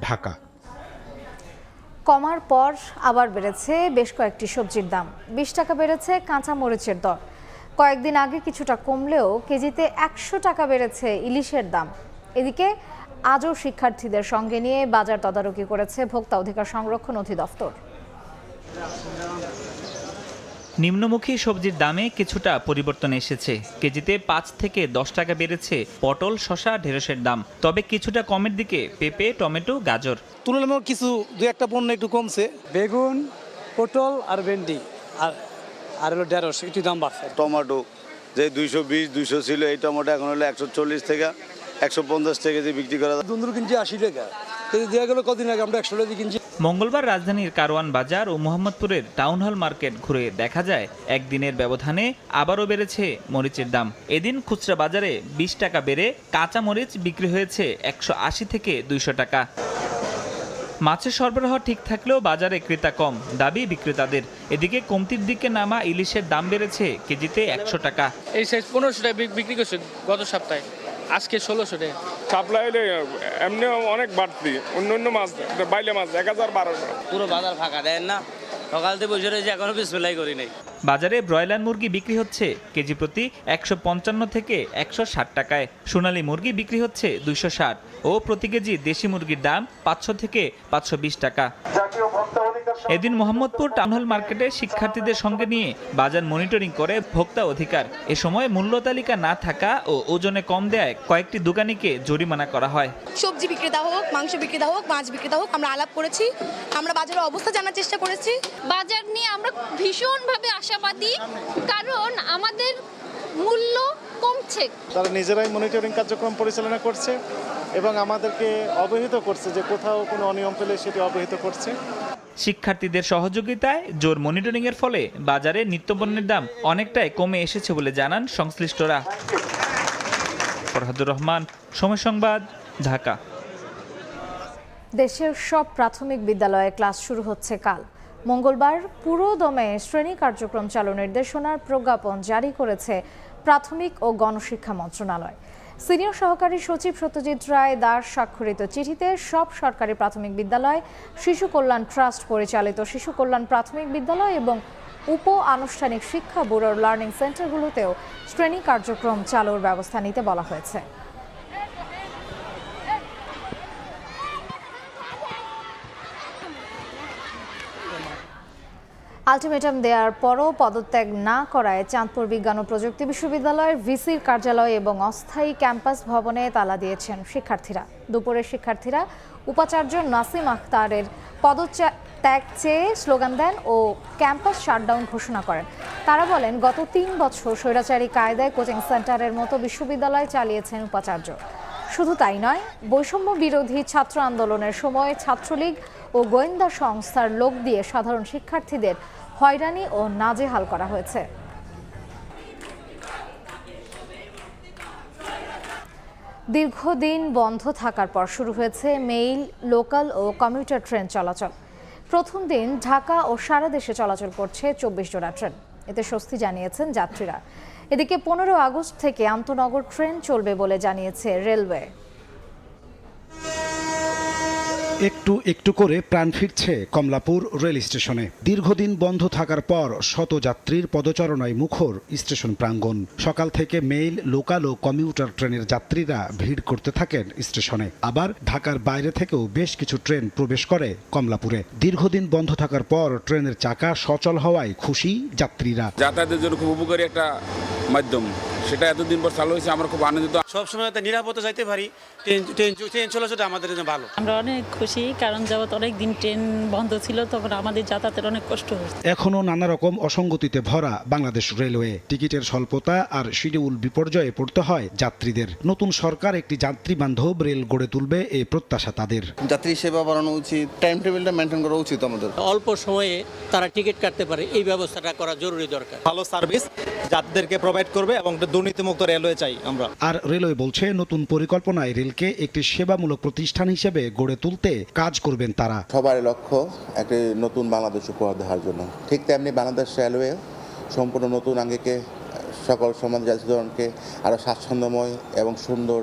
ঢাকা। কমার পর আবার বেড়েছে বেশ কয়েকটি সবজির দাম। 20 টাকা বেড়েছে কাঁচা মরিচের দর। কয়েকদিন আগে কিছুটা কমলেও কেজিতে 100 টাকা বেড়েছে ইলিশের দাম। এদিকে আজও শিক্ষার্থীদের সঙ্গে নিয়ে বাজার তদারকি করেছে ভোক্তা অধিকার সংরক্ষণ অধিদপ্তর। নিম্নমুখী সবজির দামে কিছুটা পরিবর্তন এসেছে। কেজিতে 5 থেকে 10 টাকা বেড়েছে পটল, শসা, ঢেঁড়সের দাম। তবে কিছুটা কমের দিকে পেঁপে, টমেটো, গাজর। তুলনামূলক কিছু দু একটা পণ্য একটু কমছে। বেগুন, পটল আর ভেন্ডি আর হলো ঢেঁড়স একটু দাম বাড়ছে। টমেটো যে 220-200 ছিল, এই টমেটো এখন হলো 140 থেকে 150 টাকা দিয়ে বিক্রি করা। দুন্দুর কিনছি 80 টাকা, দেওয়া গেল কদিন আগে আমরা 100 টাকা কিনছি। মঙ্গলবার রাজধানীর কারওয়ান বাজার ও মোহাম্মদপুরের টাউন হল মার্কেট ঘুরে দেখা যায় একদিনের ব্যবধানে আবারও বেড়েছে মরিচের দাম। এদিন খুচরা বাজারে 20 টাকা বেড়ে কাঁচা মরিচ বিক্রি হয়েছে 180 থেকে 200 টাকা। মাছের সরবরাহ ঠিক থাকলেও বাজারে ক্রেতা কম, দাবি বিক্রেতাদের। এদিকে কমতির দিকে নামা ইলিশের দাম বেড়েছে কেজিতে 100 টাকা। এই সাইজ 1500 টাকা বিক্রি করছে গত সপ্তাহে, আজকে 1600 টাকা। সাপ্লাই এমনি অনেক বাড়তি, অন্য মাছ বাইলে মাছ 1000-1200। পুরো বাজার ফাঁকা দেন না, সকাল থেকে বসে রয়েছে, এখনো বিসমিল্লাহ করি নাই। বাজারে ব্রয়লার মুরগি বিক্রি হচ্ছে কেজি প্রতি 155 থেকে 160 টাকায়, সোনালী মুরগি বিক্রি হচ্ছে 260 ও প্রতি কেজি দেশি মুরগির দাম 500 থেকে 520 টাকা। এদিন মোহাম্মদপুর টাউন হল মার্কেটে শিক্ষার্থীদের সঙ্গে নিয়ে বাজার মনিটরিং করে ভোক্তা অধিকার। এ সময় মূল্য তালিকা না থাকা ও ওজনে কম দেয়ায় কয়েকটি দোকানিকে জরিমানা করা হয়। সবজি বিক্রেতা হোক, মাংস বিক্রেতা হোক, মাছ বিক্রেতা হোক, আমরা আলাপ করেছি, আমরা বাজারের অবস্থা জানার চেষ্টা করেছি। বাজার নিয়ে আমরা ভীষণভাবে আশাবাদী, কারণ আমাদের মূল্য কমছে। তারা নিজেরাই মনিটরিং কার্যক্রম পরিচালনা করছে এবং আমাদেরকে অবহিত করছে যে কোথাও কোনো অনিয়ম পেলে সেটি অবহিত করছে। শিক্ষার্থীদের সহযোগিতায় জোর মনিটরিং এর ফলে বাজারে নিত্যপণ্যের দাম অনেকটাই কমে এসেছে বলে জানান সংশ্লিষ্টরা। ফরহাদুর রহমান, সময় সংবাদ, ঢাকা। দেশের সব প্রাথমিক বিদ্যালয়ে ক্লাস শুরু হচ্ছে কাল। মঙ্গলবার পুরোদমে শ্রেণী কার্যক্রম চালু নির্দেশনার প্রজ্ঞাপন জারি করেছে প্রাথমিক ও গণশিক্ষা মন্ত্রণালয়। সিনিয়র সহকারী সচিব সত্যজিৎ রায় দাস স্বাক্ষরিত চিঠিতে সব সরকারি প্রাথমিক বিদ্যালয়, শিশু কল্যাণ ট্রাস্ট পরিচালিত শিশু কল্যাণ প্রাথমিক বিদ্যালয় এবং উপ আনুষ্ঠানিক শিক্ষা ব্যুরোর লার্নিং সেন্টারগুলোতেও শ্রেণী কার্যক্রম চালুর ব্যবস্থা নিতে বলা হয়েছে। আলটিমেটাম দেওয়ার পরও পদত্যাগ না করায় চাঁদপুর বিজ্ঞান ও প্রযুক্তি বিশ্ববিদ্যালয়ের ভিসির কার্যালয় এবং অস্থায়ী ক্যাম্পাস ভবনে তালা দিয়েছেন শিক্ষার্থীরা। দুপুরে শিক্ষার্থীরা উপাচার্য নাসিম আখতারের পদত্যাগ চেয়ে স্লোগান দেন ও ক্যাম্পাস শাটডাউন ঘোষণা করেন। তারা বলেন, গত 3 বছর স্বৈরাচারী কায়দায় কোচিং সেন্টারের মতো বিশ্ববিদ্যালয় চালিয়েছেন উপাচার্য। শুধু তাই নয়, বৈষম্য বিরোধী ছাত্র আন্দোলনের সময় ছাত্রলীগ ও গোয়েন্দা সংস্থার লোক দিয়ে সাধারণ শিক্ষার্থীদের হয়রানি ও নাজেহাল করা হয়েছে। দীর্ঘদিন বন্ধ থাকার পর শুরু হয়েছে মেইল, লোকাল ও কমিউটার ট্রেন চলাচল। প্রথম দিন ঢাকা ও সারা দেশে চলাচল করছে 24 জোড়া ট্রেন। এতে স্বস্তি জানিয়েছেন যাত্রীরা। এদিকে 15 আগস্ট থেকে আন্তনগর ট্রেন চলবে বলে জানিয়েছে রেলওয়ে। একটু একটু করে প্রাণ ফিরছে কমলাপুর রেল স্টেশনে। দীর্ঘদিন বন্ধ থাকার পর শত যাত্রীর পদচারণায় মুখর স্টেশন প্রাঙ্গণ। সকাল থেকে মেইল, লোকাল ও কমিউটার ট্রেনের যাত্রীরা ভিড় করতে থাকেন স্টেশনে। আবার ঢাকার বাইরে থেকেও বেশ কিছু ট্রেন প্রবেশ করে কমলাপুরে। দীর্ঘদিন বন্ধ থাকার পর ট্রেনের চাকা সচল হওয়ায় খুশি যাত্রীরা। যাতায়াতের জন্য খুব উপকারী একটা মাধ্যম, সেটা এতদিন পর চালু হয়েছে, আমরা খুব আনন্দিত। সবসময় নিরাপদে যাইতে পারি, ট্রেন চলাচলটা আমাদের জন্য ভালো। আমরা অনেক খুশি, কারণ যাবত অনেক দিন ট্রেন বন্ধ ছিল, তখন আমাদের যাতায়াতের অনেক কষ্ট হচ্ছে। এখনো নানা রকম অসঙ্গতিতে ভরা বাংলাদেশ রেলওয়ে। টিকিটের স্বল্পতা আর শিডিউল বিপর্যয়ে পড়তে হয় যাত্রীদের। নতুন সরকার একটি যাত্রী বান্ধব রেল গড়ে তুলবে এই প্রত্যাশা তাদের। যাত্রী সেবা বাড়ানো উচিত, টাইম টেবিলটা মেনটেন করা উচিত আমাদের। অল্প সময়ে তারা টিকিট কাটতে পারে, এই ব্যবস্থাটা করা জরুরি দরকার। ভালো সার্ভিস যাত্রীদেরকে প্রোভাইড করবে এবং দুর্নীতিমুক্ত রেলওয়ে চাই আমরা। আর রেলওয়ে বলছে, নতুন পরিকল্পনায় রেলকে একটি সেবামূলক প্রতিষ্ঠান হিসেবে গড়ে তুলতে কাজ করবেন তারা। সবার লক্ষ্য একটি নতুন বাংলাদেশ উপহার দেওয়ার জন্য। ঠিক তেমনি বাংলাদেশ রেলওয়ে সম্পূর্ণ নতুন আঙ্গিকে সকল সমাজ যাত্রীজনকে আরও স্বাচ্ছন্দ্যময় এবং সুন্দর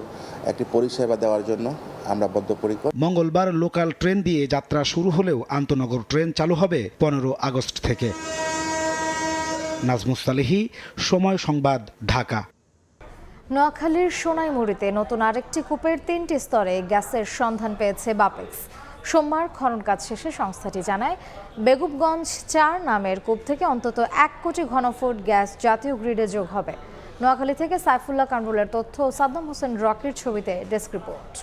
একটি পরিষেবা দেওয়ার জন্য আমরা বদ্ধপরিকর। মঙ্গলবার লোকাল ট্রেন দিয়ে যাত্রা শুরু হলেও আন্তনগর ট্রেন চালু হবে 15 আগস্ট থেকে। নাজমুস সালেহী, সময় সংবাদ, ঢাকা। নোয়াখালীর সোনাইমুড়িতে নতুন আরেকটি কূপের 3টি স্তরে গ্যাসের সন্ধান পেয়েছে বাপেক্স। সোমবার খনন কাজ শেষে সংস্থাটি জানায়, বেগুবগঞ্জ 4 নামের কূপ থেকে অন্তত 1 কোটি ঘনফুট গ্যাস জাতীয় গ্রিডে যোগ হবে। নোয়াখালী থেকে সাইফুল্লাহ কামরুলের তথ্য ও সাদ্দাম হোসেন রকির ছবিতে ডেস্ক রিপোর্ট।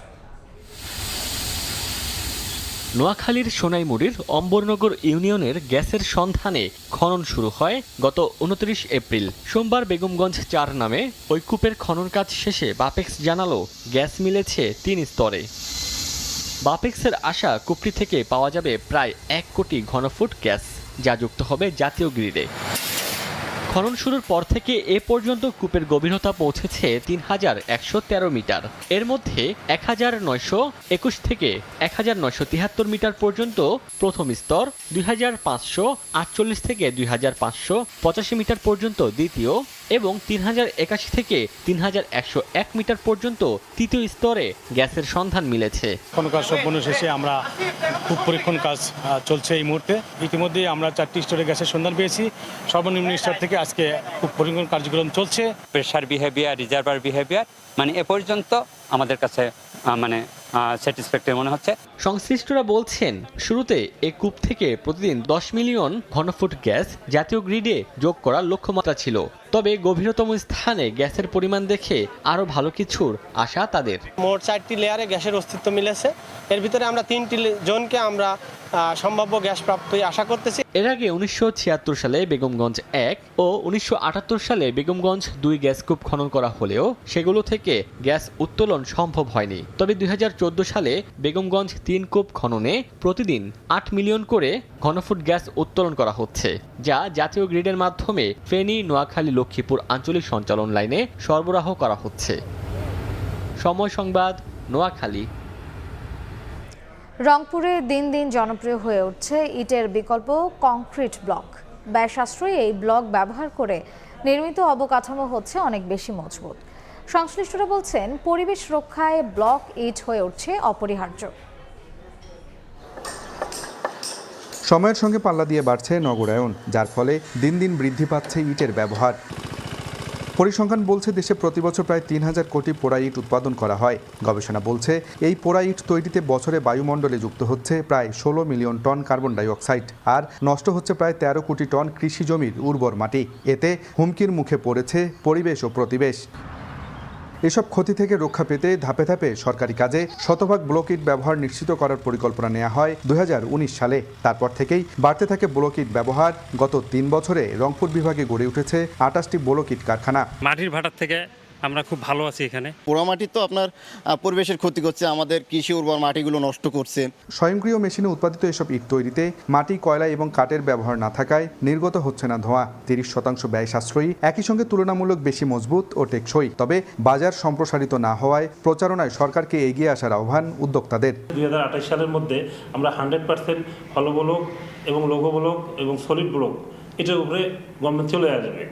নোয়াখালীর সোনাইমুড়ির অম্বরনগর ইউনিয়নের গ্যাসের সন্ধানে খনন শুরু হয় গত 29 এপ্রিল। সোমবার বেগমগঞ্জ 4 নামে ওই কূপের খনন কাজ শেষে বাপেক্স জানালো, গ্যাস মিলেছে 3 স্তরে। বাপেক্সের আশা, কূপটি থেকে পাওয়া যাবে প্রায় 1 কোটি ঘনফুট গ্যাস, যা যুক্ত হবে জাতীয় গ্রিডে। খনন শুরুর পর থেকে এ পর্যন্ত কূপের গভীরতা পৌঁছেছে 3113 মিটার। এর মধ্যে 1921 থেকে 1973 মিটার পর্যন্ত প্রথম স্তর, 2548 থেকে 2585 মিটার পর্যন্ত দ্বিতীয় এবং 3081 থেকে 3101 মিটার পর্যন্ত তৃতীয় স্তরে গ্যাসের সন্ধান মিলেছে। কোনো কাজ সম্পূর্ণ শেষে আমরা খুব পরীক্ষণ কাজ চলছে এই মুহূর্তে। ইতিমধ্যে আমরা 4টি স্তরে গ্যাসের সন্ধান পেয়েছি। সর্বনিম্ন স্তর থেকে আজকে খুব পরীক্ষণ কার্যক্রম চলছে। প্রেশার বিহেভিয়ার, রিজার্ভার বিহেভিয়ার এ পর্যন্ত আমাদের কাছে স্যাটিসফ্যাক্টরি মনে হচ্ছে। সংশ্লিষ্টরা বলছেন শুরুতে এই কূপ থেকে প্রতিদিন 10 মিলিয়ন ঘনফুট গ্যাস জাতীয় গ্রিডে যোগ করার লক্ষ্যমাত্রা ছিল। তবে গভীরতম স্থানে গ্যাসের পরিমাণ দেখে আরও ভালো কিছুর আশা তাদের। মোট 4টি লেয়ারে গ্যাসের অস্তিত্ব মিলেছে। এর ভিতরে আমরা 3টি জোনকে আমরা সম্ভাব্য গ্যাস প্রাপ্তির আশা করতেছি। এর আগে 1976 সালে বেগমগঞ্জ 1 ও 1978 সালে বেগমগঞ্জ 2 গ্যাস কূপ খনন করা হলেও সেগুলো থেকে গ্যাস উত্তোলন সম্ভব হয়নি। তবে 2014 সালে বেগমগঞ্জ 3 কূপ খননে প্রতিদিন 8 মিলিয়ন করে ঘনফুট গ্যাস উত্তোলন করা হচ্ছে, যা জাতীয় গ্রিডের মাধ্যমে ফেনী, নোয়াখালী, লক্ষ্মীপুর আঞ্চলিক সঞ্চালন লাইনে সরবরাহ করা হচ্ছে। সময় সংবাদ, নোয়াখালী। রংপুরে দিন দিন জনপ্রিয় হয়ে উঠছে ইটের বিকল্প কংক্রিট ব্লক। ব্যয় সাশ্রয়ী এই ব্লক ব্যবহার করে নির্মিত অবকাঠামো হচ্ছে অনেক বেশি মজবুত। সংশ্লিষ্টরা বলছেন পরিবেশ রক্ষায় ব্লক ইট হয়ে উঠছে অপরিহার্য। সময়ের সঙ্গে পাল্লা দিয়ে বাড়ছে নগরায়ন, যার ফলে দিন দিন বৃদ্ধি পাচ্ছে ইটের ব্যবহার। পরিসংখ্যান বলছে দেশে প্রতি বছর প্রায় 3000 কোটি পোড়া ইট উৎপাদন করা হয়। গবেষণা বলছে এই পোড়া ইট তৈরিতে বছরে বায়ুমণ্ডলে যুক্ত হচ্ছে প্রায় 16 million ton carbon die oxide, আর নষ্ট হচ্ছে প্রায় 13 কোটি টন কৃষি জমির উর্বর মাটি। এতে হুমকির মুখে পড়েছে পরিবেশ ও প্রতিবেশ। এসব ক্ষতি থেকে রক্ষা পেতে ধাপে ধাপে সরকারি কাজে শতভাগ ব্লক ইট ব্যবহার নিশ্চিত করার পরিকল্পনা নেওয়া হয় 2019 সালে। তারপর থেকেই বাড়তে থাকে ব্লক ইট ব্যবহার। গত 3 বছরে রংপুর বিভাগে গড়ে উঠেছে 28টি ব্লক ইট কারখানা। মাটির ভাটার থেকে আমরা খুব ভালো আছি এখানে। পোড়ামাটি তো আপনার পরিবেশের ক্ষতি করছে, আমাদের কৃষি উর্বর মাটিগুলো নষ্ট করছে। স্বয়ংক্রিয় মেশিনে উৎপাদিত এসব ইট তৈরিতে মাটি, কয়লা এবং কাঠের ব্যবহার না থাকায় নির্গত হচ্ছে না ধোঁয়া। 30% ব্যয় সাশ্রয়ী, একই সঙ্গে তুলনামূলক বেশি মজবুত ও টেকসই। তবে বাজার সম্প্রসারিত না হওয়ায় প্রচারণায় সরকারকে এগিয়ে আসার আহ্বান উদ্যোক্তাদের। 2028 সালের মধ্যে আমরা 100% হলো ব্লক এবং লঘু ব্লক এবং সলিড ব্লক এটার উপরে গভর্নমেন্ট চলে আসবে।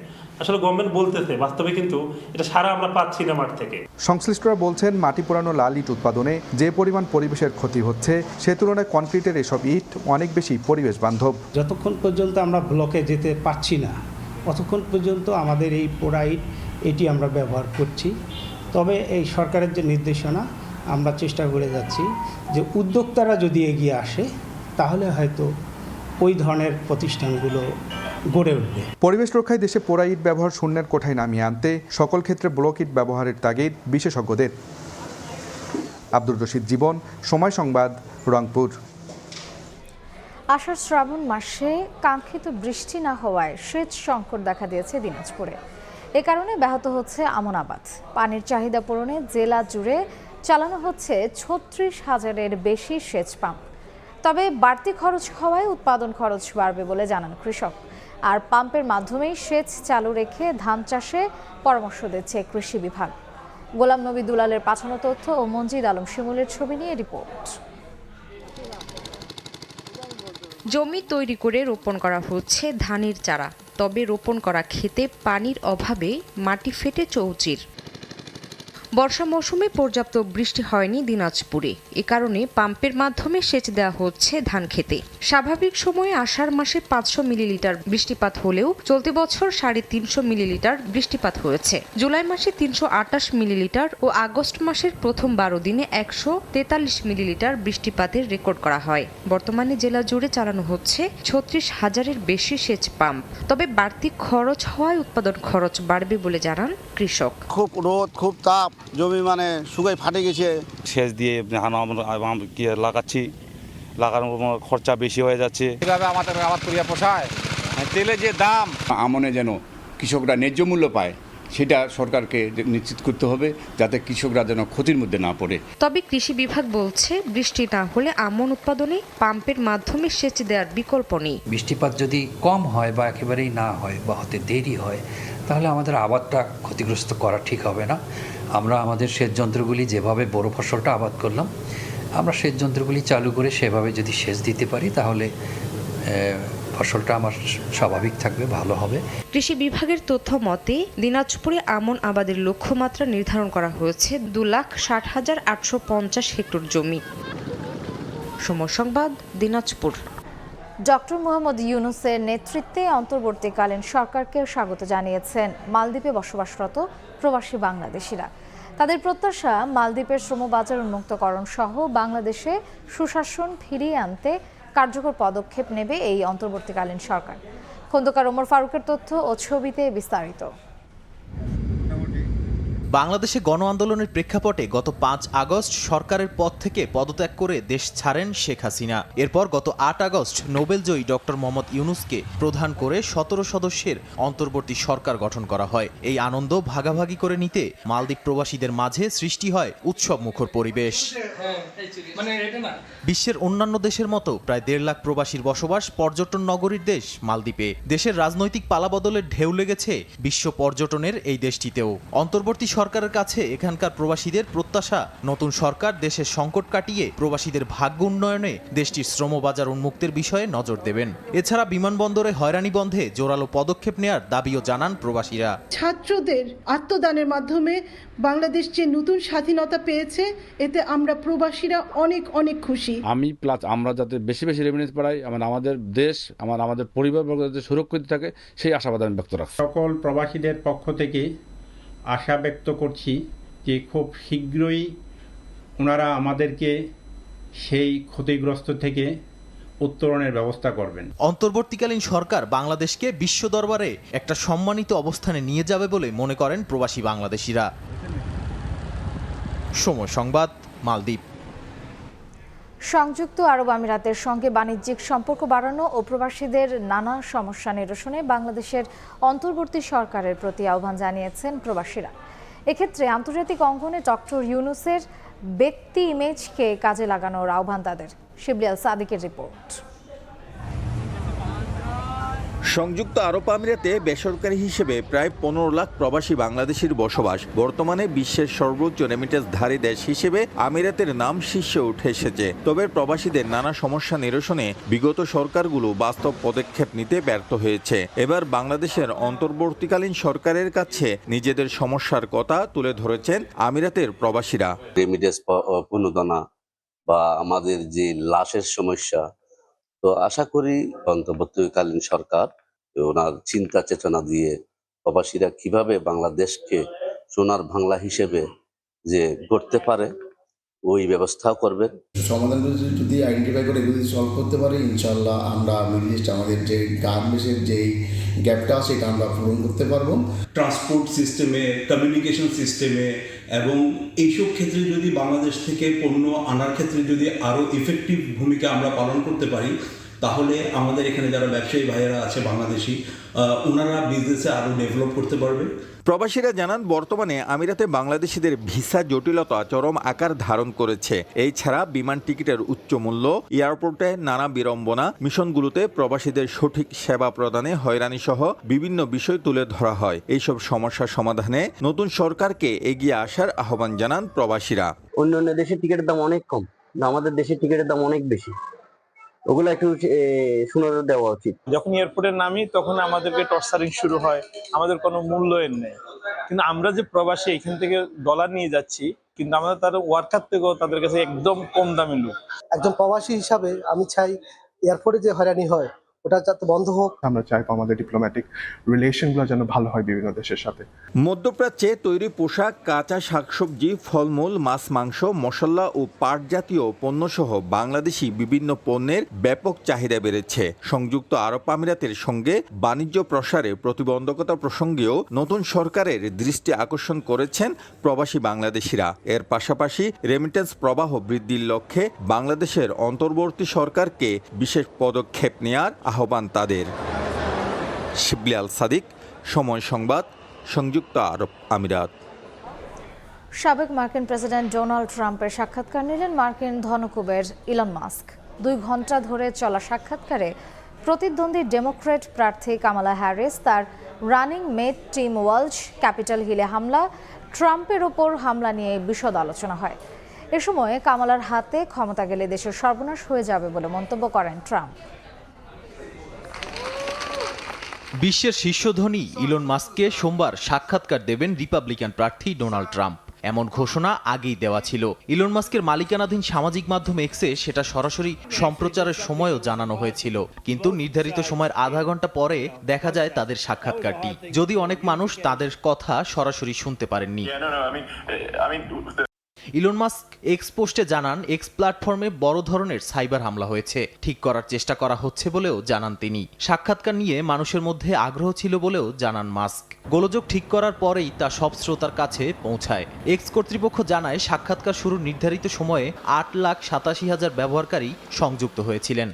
আসলে গভর্নমেন্ট বলতেছে, বাস্তবে কিন্তু এটা সারা আমরা পাচ্ছি না মাঠ থেকে। সংশ্লিষ্টরা বলছেন মাটি পোড়ানো লাল ইট উৎপাদনে যে পরিমাণ পরিবেশের ক্ষতি হচ্ছে সে তুলনায় কনক্রিটের এসব ইট অনেক বেশি পরিবেশ বান্ধব। যতক্ষণ পর্যন্ত আমরা ব্লকে যেতে পারছি না ততক্ষণ পর্যন্ত আমাদের এই পোড়া ইট এটি আমরা ব্যবহার করছি। তবে এই সরকারের যে নির্দেশনা, আমরা চেষ্টা করে যাচ্ছি যে উদ্যোক্তারা যদি এগিয়ে আসে তাহলে হয়তো ওই ধরনের প্রতিষ্ঠানগুলো গড়ে উঠবে। পরিবেশ রক্ষায় দেশে পোড়া ইট ব্যবহার শূন্যের কোঠায় নামিয়ে আনতে সকল ক্ষেত্রে ব্লক ইট ব্যবহারের তাগিদ বিশেষজ্ঞদের। আব্দুর রশিদ জীবন, সময় সংবাদ, রংপুর। আষাঢ় শ্রাবণ মাসে কাঙ্ক্ষিত বৃষ্টি না হওয়ায় সেচ সংকট দেখা দিয়েছে দিনাজপুরে। এ কারণে ব্যাহত হচ্ছে আমন আবাদ। পানির চাহিদা পূরণে জেলা জুড়ে চালানো হচ্ছে 36,000-এর বেশি সেচ পাম্প। তবে বাড়তি খরচ হওয়ায় উৎপাদন খরচ বাড়বে বলে জানান কৃষক। আর পাম্পের মাধ্যমেই সেচ চালু রেখে ধান চাষে পরামর্শ দিচ্ছে কৃষি বিভাগ। গোলাম নবী দুলালের পাঠানো তথ্য ও মঞ্জিদ আলম শিমুলের ছবি নিয়ে রিপোর্ট। জমি তৈরি করে রোপণ করা হচ্ছে ধানের চারা। তবে রোপণ করা ক্ষেতে পানির অভাবে মাটি ফেটে চৌচির। বর্ষা মৌসুমে পর্যাপ্ত বৃষ্টি হয়নি দিনাজপুরে। এ কারণে পাম্পের মাধ্যমে সেচ দেওয়া হচ্ছে ধান খেতে। স্বাভাবিক সময়ে আষাঢ় মাসে 500 মিলিলিটার বৃষ্টিপাত হলেও চলতি বছর 350 মিলিলিটার বৃষ্টিপাত হয়েছে। জুলাই মাসে 328 মিলিলিটার ও আগস্ট মাসের প্রথম 12 দিনে 143 মিলিলিটার বৃষ্টিপাতের রেকর্ড করা হয়। বর্তমানে জেলা জুড়ে চালানো হচ্ছে 36,000-এর বেশি সেচ পাম্প। তবে বাড়তি খরচ হওয়ায় উৎপাদন খরচ বাড়বে বলে জানান কৃষক। খুব রোদ, খুব তাপ, জমি শুকাই ফাটে গেছে। সেচ দিয়ে ধান লাগাচ্ছি, লাগানোর খরচা বেশি হয়ে যাচ্ছে। এভাবে আমাদের আবাদ করিয়া পোষায়, তেলের যে দাম, আমনে যেন কৃষকরা ন্যায্য মূল্য পায় সেটা সরকারকে নিশ্চিত করতে হবে, যাতে কৃষকরা যেন ক্ষতির মধ্যে না পড়ে। তবে কৃষি বিভাগ বলছে বৃষ্টি না হলে আমন উৎপাদনে পাম্পের মাধ্যমে সেচ দেওয়ার বিকল্প নেই। বৃষ্টিপাত যদি কম হয় বা একেবারেই না হয় বা হতে দেরি হয় তাহলে আমাদের আবাদটা ক্ষতিগ্রস্ত করা ঠিক হবে না। আমরা আমাদের সেচ যন্ত্রগুলি যেভাবে বড় ফসলটা আবাদ করলাম, আমরা সেচ যন্ত্রগুলি চালু করে সেভাবে যদি সেচ দিতে পারি তাহলে ফসলটা আমার স্বাভাবিক থাকবে, ভালো হবে। কৃষি বিভাগের তথ্য মতে দিনাজপুরে আমন আবাদের লক্ষ্যমাত্রা নির্ধারণ করা হয়েছে 2,60,850 হেক্টর জমি। সময় সংবাদ, দিনাজপুর। ডক্টর মোহাম্মদ ইউনূসের নেতৃত্বে অন্তর্বর্তীকালীন সরকারকে স্বাগত জানিয়েছেন মালদ্বীপে বসবাসরত প্রবাসী বাংলাদেশিরা। তাদের প্রত্যাশা, মালদ্বীপের শ্রমবাজার উন্মুক্তকরণ সহ বাংলাদেশে সুশাসন ফিরিয়ে আনতে কার্যকর পদক্ষেপ নেবে এই অন্তর্বর্তীকালীন সরকার। খন্দকার ওমর ফারুকের তথ্য ও ছবিতে বিস্তারিত। বাংলাদেশে গণ আন্দোলনের প্রেক্ষাপটে গত 5 আগস্ট সরকারের পদ থেকে পদত্যাগ করে দেশ ছাড়েন শেখ হাসিনা। এরপর গত 8 আগস্ট নোবেলজয়ী ডক্টর মোহাম্মদ ইউনূসকে প্রধান করে 17 সদস্যের অন্তর্বর্তী সরকার গঠন করা হয়। এই আনন্দ ভাগাভাগি করে নিতে মালদ্বীপ প্রবাসীদের মাঝে সৃষ্টি হয় উৎসব মুখর পরিবেশ। বিশ্বের অন্যান্য দেশের মতো প্রায় 1.5 লাখ প্রবাসীর বসবাস পর্যটন নগরীর দেশ মালদ্বীপে। দেশের রাজনৈতিক পালাবদলের ঢেউ লেগেছে বিশ্ব পর্যটনের এই দেশটিতেও। অন্তর্বর্তী সরকারের কাছে এখানকার প্রবাসীদের প্রত্যাশা, নতুন সরকার দেশের সংকট কাটিয়ে প্রবাসীদের ভাগ্য উন্নয়নে দেশটির শ্রমবাজার উন্মুক্তের বিষয়ে নজর দেবেন। এছাড়া বিমানবন্দরে হয়রানি বন্ধে জোরালো পদক্ষেপ নেয়ার দাবিও জানান প্রবাসীরা। ছাত্রদের আত্মদানের মাধ্যমে বাংলাদেশ যে নতুন স্বাধীনতা পেয়েছে, এতে আমরা প্রবাসীরা অনেক অনেক খুশি। আমরা যাতে বেশি বেশি রেমিটেন্স পাই, আমাদের দেশ আমাদের পরিবারবর্গ যাতে সুরক্ষিত থাকে, সেই আশাবাদ আমি ব্যক্ত রাখছি। সকল প্রবাসীদের পক্ষ থেকে আশা ব্যক্ত করছি যে খুব শীঘ্রই ওনারা আমাদেরকে সেই ক্ষতিগ্রস্ত থেকে উত্তরণের ব্যবস্থা করবেন। অন্তর্বর্তীকালীন সরকার বাংলাদেশকে বিশ্ব দরবারে একটা সম্মানিত অবস্থানে নিয়ে যাবে বলে মনে করেন প্রবাসী বাংলাদেশিরা। সময় সংবাদ, মালদ্বীপ। সংযুক্ত আরব আমিরাতের সঙ্গে বাণিজ্যিক সম্পর্ক বাড়ানো ও প্রবাসীদের নানা সমস্যা নিরসনে বাংলাদেশের অন্তর্বর্তী সরকারের প্রতি আহ্বান জানিয়েছেন প্রবাসীরা। এক্ষেত্রে আন্তর্জাতিক অঙ্গনে ডক্টর ইউনূসের ব্যক্তি ইমেজকে কাজে লাগানোর আহ্বান তাদের। শিবলি আল সাদিকের রিপোর্ট। সংযুক্ত আরব আমিরাতে বেসরকারি হিসেবে প্রায় 15 লাখ প্রবাসী বাংলাদেশির বসবাস। বর্তমানে বিশ্বের সর্বোচ্চ রেমিটেন্সধারী দেশ হিসেবে আমিরাতের নাম শীর্ষে উঠে এসেছে। তবে প্রবাসীদের নানা সমস্যা নিরসনে বিগত সরকারগুলো বাস্তব পদক্ষেপ নিতে ব্যর্থ হয়েছে। এবার বাংলাদেশের অন্তর্বর্তীকালীন সরকারের কাছে নিজেদের সমস্যার কথা তুলে ধরেছেন আমিরাতের প্রবাসীরা। রেমিটেন্স পুনর্গণনা বা আমাদের যে লাশের সমস্যা, তো আশা করি অন্তর্বর্তীকালীন সরকার ওনার চিন্তা চেতনা দিয়ে প্রবাসীরা কিভাবে বাংলাদেশকে সোনার বাংলা হিসেবে যে গড়তে পারে ওই ব্যবস্থাও করবেন। সমাধান যদি আইডেন্টিফাই করে যদি সলভ করতে পারে, ইনশাল্লাহ আমরা মিডল ইস্ট আমাদের যে গার্মেন্টসের যেই গ্যাপটা সেটা আমরা পূরণ করতে পারবো। ট্রান্সপোর্ট সিস্টেমে, কমিউনিকেশন সিস্টেমে এবং এইসব ক্ষেত্রে যদি বাংলাদেশ থেকে পণ্য আনার ক্ষেত্রে যদি আরও ইফেক্টিভ ভূমিকা আমরা পালন করতে পারি, তাহলে আমাদের এখানে যারা ব্যবসায়ী ভাইয়েরা আছে বাংলাদেশি, ওনারা বিজনেসে আরও ডেভেলপ করতে পারবে। প্রবাসীরা জানান, বর্তমানে আমিরাতে বাংলাদেশিদের ভিসা জটিলতা চরম আকার ধারণ করেছে। এই ছাড়া বিমান টিকিটের উচ্চ মূল্য, এয়ারপোর্টে নানা বিড়ম্বনা, মিশনগুলোতে প্রবাসীদের সঠিক সেবা প্রদানে হয়রানি সহ বিভিন্ন বিষয় তুলে ধরা হয়। এইসব সমস্যার সমাধানে নতুন সরকারকে এগিয়ে আসার আহ্বান জানান প্রবাসীরা। অন্যান্য দেশের টিকিটের দাম অনেক কম, আমাদের দেশের টিকিটের দাম অনেক বেশি, ওগুলো একটু সুনজর দেওয়া উচিত। যখন এয়ারপোর্টে নামি তখন আমাদেরকে টর্চারিং শুরু হয়, আমাদের কোনো মূল্যায়ন নেই। কিন্তু আমরা যে প্রবাসী এখান থেকে ডলার নিয়ে যাচ্ছি, কিন্তু আমাদের তার ওয়ার্কার থেকেও তাদের কাছে একদম কম দামে লোক। একজন প্রবাসী হিসাবে আমি চাই এয়ারপোর্টে যে হয়রানি হয় ওটা যাতে বন্ধ হোক। আমরা চাই আমাদের ডিপ্লোম্যাটিক রিলেশনগুলো যেন ভালো হয় বিভিন্ন দেশের সাথে। মধ্যপ্রাচ্যে তৈরি পোশাক, কাঁচা শাকসবজি, ফলমূল, মাছ, মাংস, মশলা ও পাট জাতীয় পণ্যসহ বাংলাদেশি বিভিন্ন পণ্যের ব্যাপক চাহিদা বেড়েছে। সংযুক্ত আরব আমিরাতের সঙ্গে বাণিজ্য প্রসারে প্রতিবন্ধকতা প্রসঙ্গেও নতুন সরকারের দৃষ্টি আকর্ষণ করেছেন প্রবাসী বাংলাদেশিরা। এর পাশাপাশি রেমিটেন্স প্রবাহ বৃদ্ধির লক্ষ্যে বাংলাদেশের অন্তর্বর্তী সরকারকে বিশেষ পদক্ষেপ নেয়ার আহ্বান তাদের। শিবলি আল সাদিক, সময় সংবাদ, সংযুক্ত আরব আমিরাত। সাবেক মার্কিন প্রেসিডেন্ট ডোনাল্ড ট্রাম্পের সাক্ষাৎকার নিলেন মার্কিন ধনকুবের ইলন মাস্ক। 2 ঘন্টা ধরে চলা সাক্ষাৎকারে প্রতিদ্বন্দ্বী ডেমোক্র্যাট প্রার্থী কামালা হ্যারিস, তার running mate Tim Walz, Capitol হিলে হামলা, ট্রাম্পের ওপর হামলা নিয়ে বিশদ আলোচনা হয়। এ সময় কামালার হাতে ক্ষমতা গেলে দেশের সর্বনাশ হয়ে যাবে বলে মন্তব্য করেন ট্রাম্প। বিশ্বের শীর্ষ ধনী ইলন মাস্ককে সোমবার সাক্ষাৎকার দেবেন রিপাবলিকান প্রার্থী ডোনাল্ড ট্রাম্প। এমন ঘোষণা আগেই দেওয়া ছিল। ইলন মাস্কের মালিকানাধীন সামাজিক মাধ্যম এক্সে সেটা সরাসরি সম্প্রচারের সময়ও জানানো হয়েছিল, কিন্তু নির্ধারিত সময়ের আধা ঘন্টা পরে দেখা যায় তাদের সাক্ষাৎকারটি, যদি অনেক মানুষ তাদের কথা সরাসরি শুনতে পারেননি। ইলন মাস্ক এক্স পোস্টে জানান, এক্স প্ল্যাটফর্মে বড় ধরনের সাইবার হামলা হয়েছে, ঠিক করার চেষ্টা করা হচ্ছে বলেও জানান তিনি। সাক্ষাৎকার নিয়ে মানুষের মধ্যে আগ্রহ ছিল বলেও জানান মাস্ক। গোলযোগ ঠিক করার পরেই তা সব শ্রোতার কাছে পৌঁছায়। এক্স কর্তৃপক্ষ জানায়, সাক্ষাৎকার শুরুর নির্ধারিত সময়ে 8,87,000 ব্যবহারকারী সংযুক্ত হয়েছিলেন।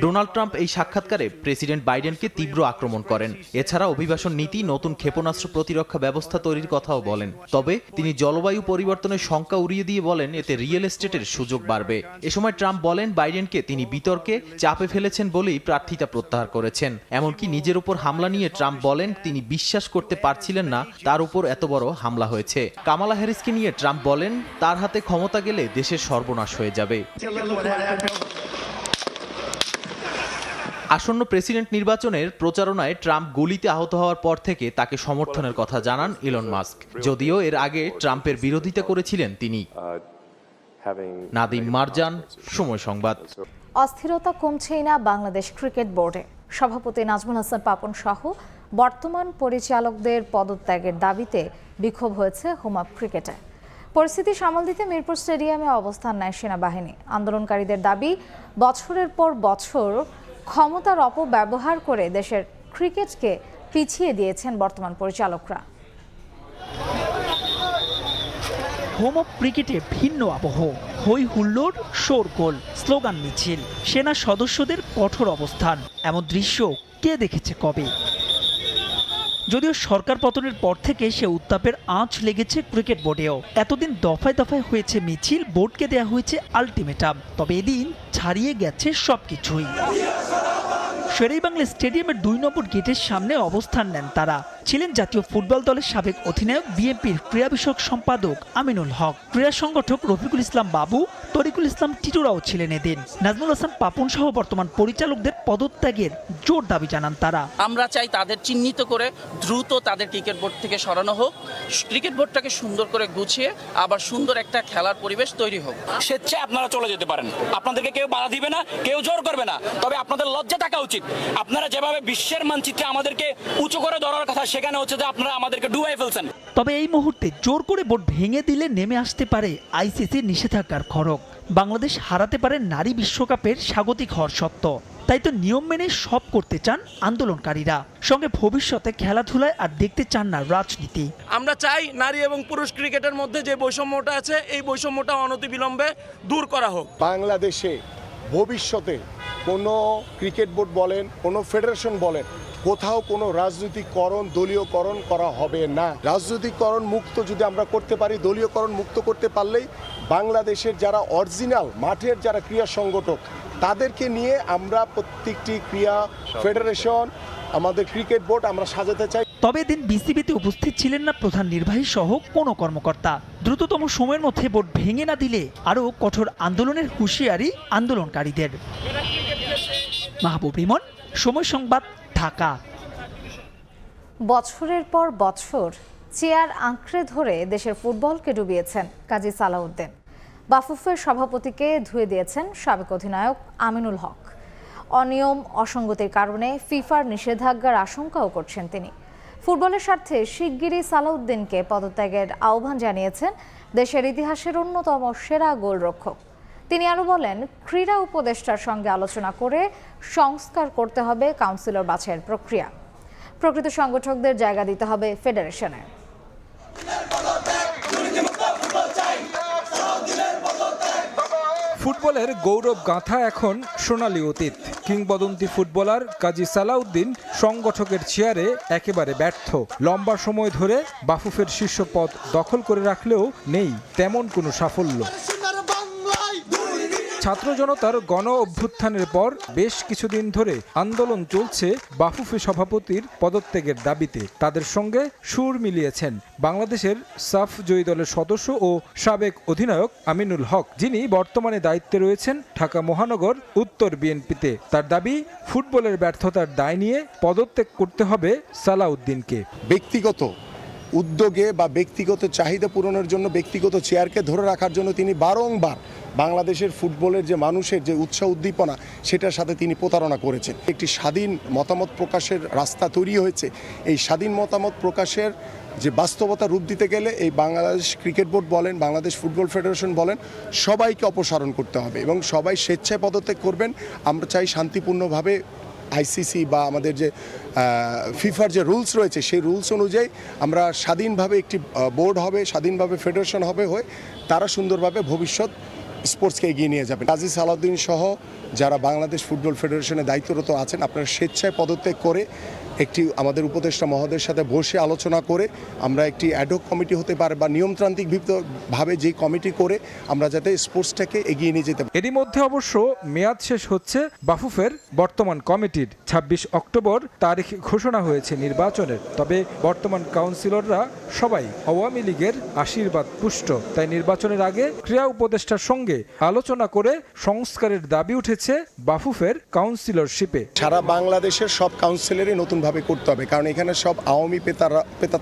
ডোনাল্ড ট্রাম্প এই সাক্ষাৎকারে প্রেসিডেন্ট বাইডেনকে তীব্র আক্রমণ করেন। এছাড়া অভিবাসন নীতি, নতুন ক্ষেপণাস্ত্র প্রতিরক্ষা ব্যবস্থা তৈরির কথাও বলেন। তবে তিনি জলবায়ু পরিবর্তনের শঙ্কা উড়িয়ে দিয়ে বলেন, এতে রিয়েল এস্টেটের সুযোগ বাড়বে। এ সময় ট্রাম্প বলেন, বাইডেনকে তিনি বিতর্কে চাপে ফেলেছেন বলেই প্রার্থিতা প্রত্যাহার করেছেন। এমনকি নিজের উপর হামলা নিয়ে ট্রাম্প বলেন, তিনি বিশ্বাস করতে পারছিলেন না তার উপর এত বড় হামলা হয়েছে। কামালা হ্যারিসকে নিয়ে ট্রাম্প বলেন, তার হাতে ক্ষমতা গেলে দেশের সর্বনাশ হয়ে যাবে। আসন্ন প্রেসিডেন্ট নির্বাচনের প্রচারণায় ট্রাম্প গুলিতে আহত হওয়ার পর থেকে তাকে সমর্থনের কথা জানান ইলন মাস্ক, যদিও এর আগে ট্রাম্পের বিরোধিতা করেছিলেন তিনি। নাদিম মারজান, সময় সংবাদ। অস্থিরতা কমছেই না বাংলাদেশ ক্রিকেট বোর্ডে। সভাপতি নাজমুল হাসান পাপন সহ বর্তমান পরিচালকদের পদত্যাগের দাবিতে বিক্ষোভ হয়েছে হোম আপ ক্রিকেটে। পরিস্থিতি সামাল দিতে মিরপুর স্টেডিয়ামে অবস্থান নেয় সেনাবাহিনী। আন্দোলনকারীদের দাবি, বছরের পর বছর ক্ষমতার অপব্যবহার করে দেশের ক্রিকেটকে পিছিয়ে দিয়েছেন বর্তমান পরিচালকরা। হোম অফ ক্রিকেটে ভিন্ন আবহ, হই হুল্লোড়, শোরগোল, স্লোগান মিছিল, সেনা সদস্যদের কঠোর অবস্থান। এমন দৃশ্য কে দেখেছে কবে? যদিও সরকার পতনের পর থেকে সে উত্তাপের আঁচ লেগেছে ক্রিকেট বোর্ডেও। এতদিন দফায় দফায় হয়েছে মিছিল, বোর্ডকে দেয়া হয়েছে আলটিমেটাম, তবে এদিন ছাড়িয়ে গেছে সবকিছুই। শেরেবাংলা স্টেডিয়ামের 2 নম্বর গেটের সামনে অবস্থান নেন তারা। ছিলেন জাতীয় ফুটবল দলের সাবেক অধিনায়ক, বিএনপির ক্রীড়া বিষয়ক সম্পাদক আমিনুল হক, ক্রীড়া সংগঠক রফিকুল ইসলাম বাবু, তরিকুল ইসলাম টিটুরাও ছিলেন এদিন। নাজমুল হাসান পাপন সহ বর্তমান পরিচালকদের পদত্যাগের জোর দাবি জানান তারা। আমরা চাই তাদের চিহ্নিত করে দ্রুত তাদের ক্রিকেট বোর্ড থেকে সরানো হোক, ক্রিকেট বোর্ডটাকে সুন্দর করে গুছিয়ে আবার সুন্দর একটা খেলার পরিবেশ তৈরি হোক। স্বেচ্ছায় আপনারা চলে যেতে পারেন, আপনাদেরকে কেউ বাধা দিবে না, কেউ জোর করবে না, তবে আপনাদের লজ্জা থাকা উচিত। আপনারা যেভাবে বিশ্বের মানচিত্রে আমাদেরকে উঁচু করে ধরার কথা, সেখানে হচ্ছে যে আপনারা আমাদেরকে ডুবাই ফেলছেন। তবে এই মুহূর্তে জোর করে বোর্ড ভেঙে দিলে নেমে আসতে পারে আইসিসির নিষেধাজ্ঞার খড়গ। বাংলাদেশ হারাতে পারে নারী বিশ্বকাপের স্বাগতিক হওয়ার সত্ত্ব। তাই তো নিয়ম মেনে সব করতে চান আন্দোলনকারীরা, সঙ্গে ভবিষ্যতে খেলাধুলায় আর দেখতে চান না রাজনীতি। আমরা চাই নারী এবং পুরুষ ক্রিকেটের মধ্যে যে বৈষম্যটা আছে, এই বৈষম্যটা অনতিবিলম্বে দূর করা হোক। বাংলাদেশে ভবিষ্যতে কোনো ক্রিকেট বোর্ড বলেন, কোনো ফেডারেশন বলেন, কোথাও কোনো রাজনৈতিকরণ, দলীয়করণ করা হবে না। রাজনৈতিকরণ মুক্ত যদি আমরা করতে পারি, দলীয়করণ মুক্ত করতে পারলেই বাংলাদেশের যারা অরিজিনাল মাঠের যারা ক্রীড়া সংগঠক, তাদেরকে নিয়ে আমরা প্রত্যেকটি ক্রীড়া ফেডারেশন, আমাদের ক্রিকেট বোর্ড আমরা সাজাতে চাই। তবে দিন বিসিবিতে উপস্থিত ছিলেন না প্রধান নির্বাহী সহ কোনো কর্মকর্তা। দ্রুততম সময়ের মধ্যে বোর্ড ভেঙে না দিলে আরও কঠোর আন্দোলনের হুঁশিয়ারি আন্দোলনকারীদের। মাহবুব রিমন, সময় সংবাদ, ঢাকা। বছরের পর বছর চেয়ার আঁকড়ে ধরে দেশের ফুটবলকে ডুবিয়েছেন কাজী সালাউদ্দিন। বাফুফের সভাপতিকে ধুয়ে দিয়েছেন সাবেক অধিনায়ক আমিনুল হক। অনিয়ম, অসঙ্গতির কারণে ফিফার নিষেধাজ্ঞার আশঙ্কাও করছেন তিনি। ফুটবলের স্বার্থে শিগগিরই সালাউদ্দিনকে পদত্যাগের আহ্বান জানিয়েছেন দেশের ইতিহাসের অন্যতম সেরা গোলরক্ষক। তিনি আরও বলেন, ক্রীড়া উপদেষ্টার সঙ্গে আলোচনা করে সংস্কার করতে হবে কাউন্সিলর বাছাইয়ের প্রক্রিয়া। প্রকৃত সংগঠকদের জায়গা দিতে হবে ফেডারেশনে। ফুটবলের গৌরব গাঁথা এখন সোনালী অতীত। কিংবদন্তি ফুটবলার কাজী সালাউদ্দিন সংগঠকের চেয়ারে একেবারে ব্যর্থ। লম্বা সময় ধরে বাফুফের শীর্ষ পদ দখল করে রাখলেও নেই তেমন কোনো সাফল্য। ছাত্র জনতার গণ অভ্যুত্থানের পর বেশ কিছুদিন ধরে আন্দোলন চলছে বাফুফে সভাপতির পদত্যাগের দাবিতে। তাদের সঙ্গে সুর মিলিয়েছেন বাংলাদেশের সাফ জয়ী দলের সদস্য ও সাবেক অধিনায়ক আমিনুল হক, যিনি বর্তমানে দায়িত্বে রয়েছেন ঢাকা মহানগর উত্তর বিএনপিতে। তার দাবি, ফুটবলের ব্যর্থতার দায় নিয়ে পদত্যাগ করতে হবে সালাউদ্দিনকে। ব্যক্তিগত উদ্যোগে বা ব্যক্তিগত চাহিদা পূরণের জন্য ব্যক্তিগত চেয়ারকে ধরে রাখার জন্য তিনি বারংবার বাংলাদেশের ফুটবলের যে মানুষের যে উৎসাহ উদ্দীপনা সেটার সাথে তিনি প্রতারণা করেছেন। একটি স্বাধীন মতামত প্রকাশের রাস্তা তৈরি হয়েছে। এই স্বাধীন মতামত প্রকাশের যে বাস্তবতা রূপ দিতে গেলে এই বাংলাদেশ ক্রিকেট বোর্ড বলেন, বাংলাদেশ ফুটবল ফেডারেশন বলেন, সবাইকে অপসারণ করতে হবে এবং সবাই স্বেচ্ছায় পদত্যাগ করবেন। আমরা চাই শান্তিপূর্ণভাবে আইসিসি বা আমাদের যে ফিফার যে রুলস রয়েছে সেই রুলস অনুযায়ী আমরা স্বাধীনভাবে একটি বোর্ড হবে, স্বাধীনভাবে ফেডারেশন হবে, হয়ে তারা সুন্দরভাবে ভবিষ্যৎ স্পোর্টসকে এগিয়ে নিয়ে যাবেন। কাজী সালাউদ্দিন সহ যারা বাংলাদেশ ফুটবল ফেডারেশনে দায়িত্বরত আছেন, আপনারা স্বেচ্ছায় পদত্যাগ করে একটি আমাদের উপদেষ্টা মহোদয়ের সাথে বসে আলোচনা করে আমরা একটি অ্যাডহক কমিটি হতে পারে বা নিয়মতান্ত্রিক ভাবে যে কমিটি করে আমরা যাতে স্পোর্টসটাকে এগিয়ে নিয়ে যেতে পারি। এরই মধ্যে অবশ্য মেয়াদ শেষ হচ্ছে বাফুফের বর্তমান কমিটির। 26 অক্টোবর তারিখ ঘোষণা হয়েছে নির্বাচনের। তবে বর্তমান কাউন্সিলররা সবাই আওয়ামী লীগের আশীর্বাদ পুষ্ট। তাই নির্বাচনের আগে ক্রীড়া উপদেষ্টার সঙ্গে আলোচনা করে সংস্কারের দাবি উঠেছে বাফুফের কাউন্সিলরশিপে। সারা বাংলাদেশের সব কাউন্সিলরই নতুন ভাবে করতে হবে, কারণ এখানে সব আওয়ামী পেতার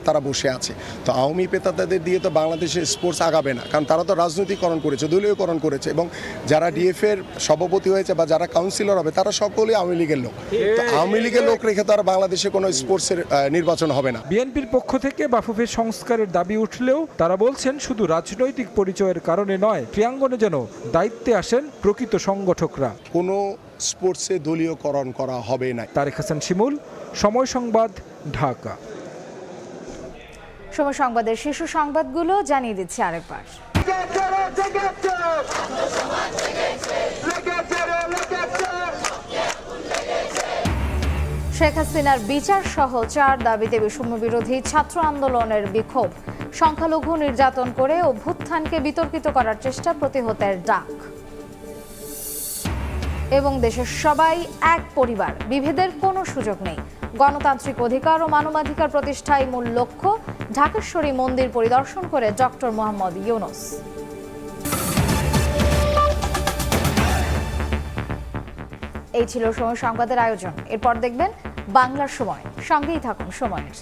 তারা বসে আছে। তো আওয়ামী পেতাদের দিয়ে তো বাংলাদেশের স্পোর্টস আগাবে না, কারণ তারা তো রাজনৈতিকরণ করেছে, দলীয়করণ করেছে, এবং যারা ডিএফ এর সভাপতি হয়েছে বা যারা কাউন্সিলর হবে তারা সকলেই আওয়ামী লীগের লোক। তো আওয়ামী লীগের লোক রেখে তো আর বাংলাদেশে কোনো স্পোর্টসের নির্বাচন হবে না। বিএনপির পক্ষ থেকে বাফুফের সংস্কারের দাবি উঠলেও তারা বলছেন শুধু রাজনৈতিক পরিচয়ের কারণে নয়, ক্রীড়াঙ্গনে যেন দায়িত্বে আসেন প্রকৃত সংগঠকরা। কোনো স্পোর্টসে দলীয়করণ করা হবে না। তারেক হাসান শিমুল, সময় সংবাদ, ঢাকা। সময় সংবাদের শীর্ষ সংবাদগুলো জানিয়ে দিচ্ছি আরেকবার। শেখ হাসিনার বিচার সহ 4 দাবিতে বৈষম্য বিরোধী ছাত্র আন্দোলনের বিক্ষোভ। সংখ্যালঘু নির্যাতন করে অভ্যুত্থানকে বিতর্কিত করার চেষ্টা, প্রতিহতের ডাক। এবং দেশের সবাই এক পরিবার, বিভেদের কোনো সুযোগ নেই। গণতান্ত্রিক অধিকার ও মানবাধিকার প্রতিষ্ঠাই মূল লক্ষ্য। ঢাকেশ্বরী মন্দির পরিদর্শন করে ডক্টর মোহাম্মদ ইউনূস। এই ছিল সময় সংবাদের আয়োজন। এরপর দেখবেন বাংলার সময়। সঙ্গেই থাকুন সময়ের।